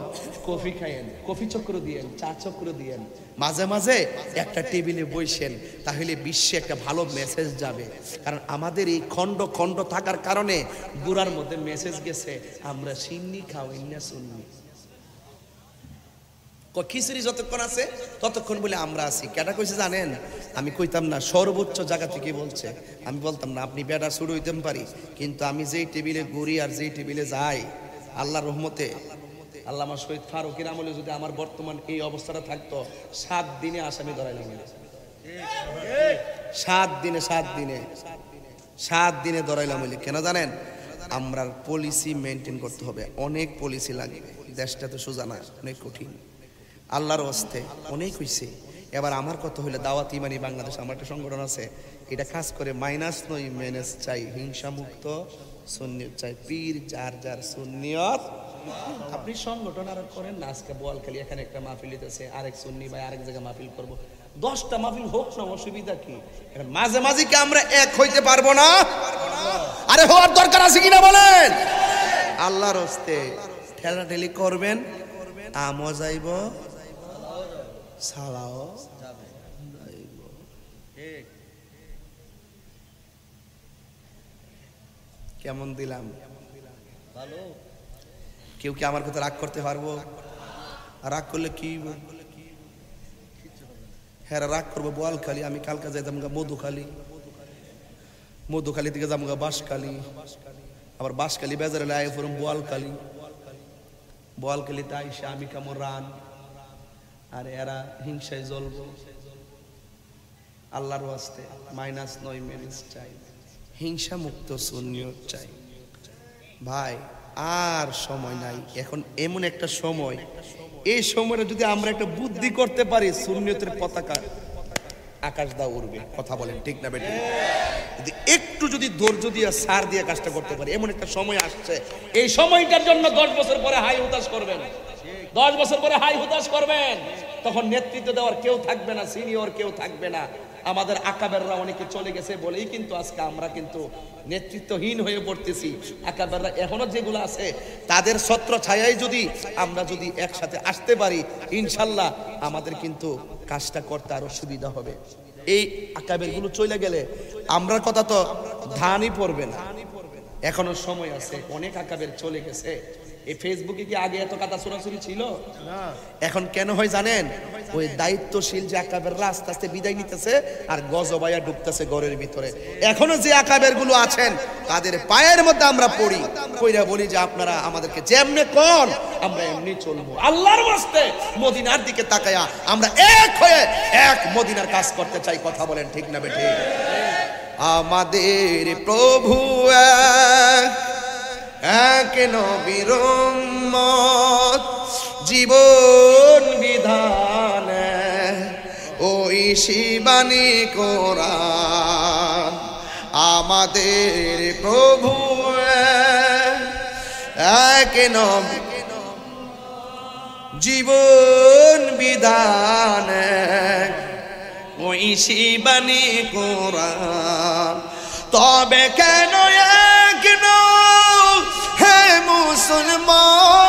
কফি খায়েন, কফি চক্র দিয়েন, চা চক্র দিয়েন, মাঝে মাঝে একটা টেবিলে বসেন, তাহলে বিশ্বে একটা ভালো মেসেজ যাবে। কারণ আমাদের এই খণ্ড খণ্ড থাকার কারণে গুড়ার মধ্যে মেসেজ গেছে, আমরা সিন্নি খাওয়াই না সুন্নি। খিচুড়ি যতক্ষণ আছে ততক্ষণ বলে আমরা আছি। কেটা কইছে জানেন? আমি কইতাম না, সর্বোচ্চ জায়গা থেকে বলছে। আমি বলতাম না, আপনি বেটা শুরু হইতেন পারি, কিন্তু আমি যেই টেবিলে ঘুরি আর যেই টেবিলে যাই, আল্লাহর রহমতে, আল্লামা শহীদ ফারুকের আমলে যদি আমার বর্তমান এই অবস্থাটা থাকতো, 7 দিনে আসামি ধরাইলাম। 7 দিনে ধরাইলাম। কেন জানেন? আমরা পলিসি মেনটেন করতে হবে, অনেক পলিসি লাগবে। দেশটা তো সোজা না, অনেক কঠিন। আল্লাহর হস্তে অনেক হইছে। এবার আমার কথা হইলে দাওয়াত ইমানি বাংলাদেশ, আমার একটা সংগঠন আছে, এটা কাজ করে মাইনাস নয় মেনেজ চাই, হিংসা মুক্ত সুন্নিয়ত চাই। পীর যার যার সুন্নিয়ত। আপনি সংগঠন আর করেন না। আজকে বোয়ালখালী এখানে একটা মাহফিল দিতেছে, আরেক সুন্নি ভাই আরেক জায়গায় মাহফিল করবো, 10টা মাহফিল হোক না, অসুবিধা কি? এখন মাঝে মাঝে কি আমরা এক হইতে পারবো না? আরে হওয়ার দরকার আছে কিনা বলেন? আল্লাহর হস্তে ঠেলাঠেলি করবেন, আমও যাইব, সালাও যাইব। কেমন দিলাম? ভালো। কেউ কি আমার কথা রাগ করতে পারবো? রাগ করলে কি? হ্যাঁ, রাগ করবো বোয়ালখালী, আমি কালকা যাইতাম মধুখালী থেকে যাবো বাঁশখালী, আবার বাঁশখালী বেজারে আয় পড়ুম বোয়ালখালীতে আইসা আমি কেমন রান, আর এরা হিংসায় জ্বলবো। আল্লাহর ওয়াস্তে মাইনাস নয় মেনেজ চাই, হিংসা মুক্ত সুন্নিয়ত চাই। ভাই আর সময় নাই, এখন এমন একটা সময়, এই সময়টা যদি আমরা একটা বুদ্ধি করতে পারি, সুন্নিয়তের পতাকা আকাশ দা উড়বে। কথা বলেন ঠিক না বেটি? যদি একটু যদি ধৈর্য দিয়ে সার দিয়ে কাজটা করতে পারি, এমন একটা সময় আসছে, এই সময়টার জন্য 10 বছর পরে হাই হুতাশ করবেন, 10 বছর পরে হাই হুতাশ করবেন। তখন নেতৃত্ব দেওয়ার কেউ থাকবে না, সিনিয়র কেউ থাকবে না। আমাদের আকাবেররা অনেকে চলে গেছে বলেই কিন্তু আজকে আমরা কিন্তু নেতৃত্বহীন হয়ে পড়তেছি। আকাবেররা এখনো যেগুলো আছে, তাদের ছত্র ছায়ায় যদি আমরা যদি একসাথে আসতে পারি, ইনশাল্লাহ আমাদের কিন্তু কাজটা করতে আরো সুবিধা হবে। এই আকাবের গুলো চলে গেলে আমরার কথা তো ধানই পড়বে না। এখনো সময় আছে, অনেক আকাবের চলে গেছে। এই ফেসবুকে কি আগে এত কথা ছোড়াছুড়ি ছিল? এখন কেন হয় জানেন? ওই দায়িত্বশীল যে আকাবেররা আস্তে আস্তে বিদায় নিতেছে, আর গজবাইয়া ঢুকতেছে ঘরের ভিতরে। এখনো যে আকাবের গুলো আছেন, তাদের পায়ের মধ্যে আমরা পড়ি, কইরা বলি যে আপনারা আমাদেরকে যেমনে কোন আমরা এমনি চলবো। আল্লাহর ওয়াস্তে মদিনার দিকে তাকায়া আমরা এক হয়ে এক মদিনার কাজ করতে চাই। কথা বলেন ঠিক না বেঠি? আমাদের প্রভু এক নবীর উম্মত, জীবন বিধান ওই শিবানী কোরআন। আমাদের প্রভু এক নবী, জীবন বিধান ওই শিবানী কোরআন। তবে কেন এক নও হে মুসলমান,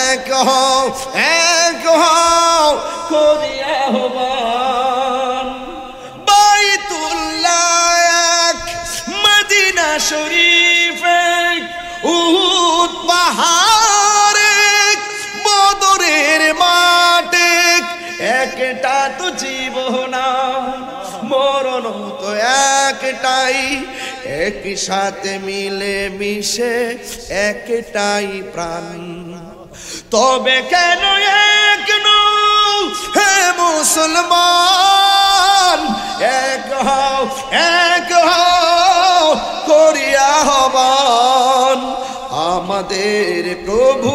এক হও করি আহ্বান। বাইতুল্লাহ এক, মদিনা শরীফ এক, উহুদ পাহাড় এক, বদরের মাঠ এক, একটা তো জীবন মরণ তো একটাই, একসাথে মিলে মিশে একটাই প্রাণ। তবে কেন এক নও হে মুসলমান, এক হও করি আহ্বান। আমাদের প্রভু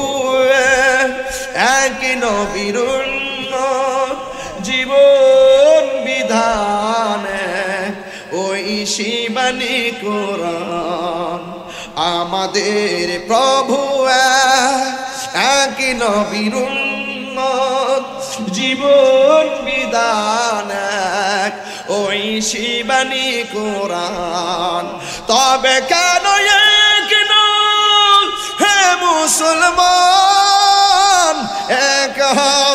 এক নবীর উম্মত, জীবন বিধান ওই শিবানী কোরআন। আমাদের প্রভু এক নবীর উম্মত, জীবন বিধান ওই শিবানী কোরআন। তবে কেন এক নও হে মুসলমান, এক হও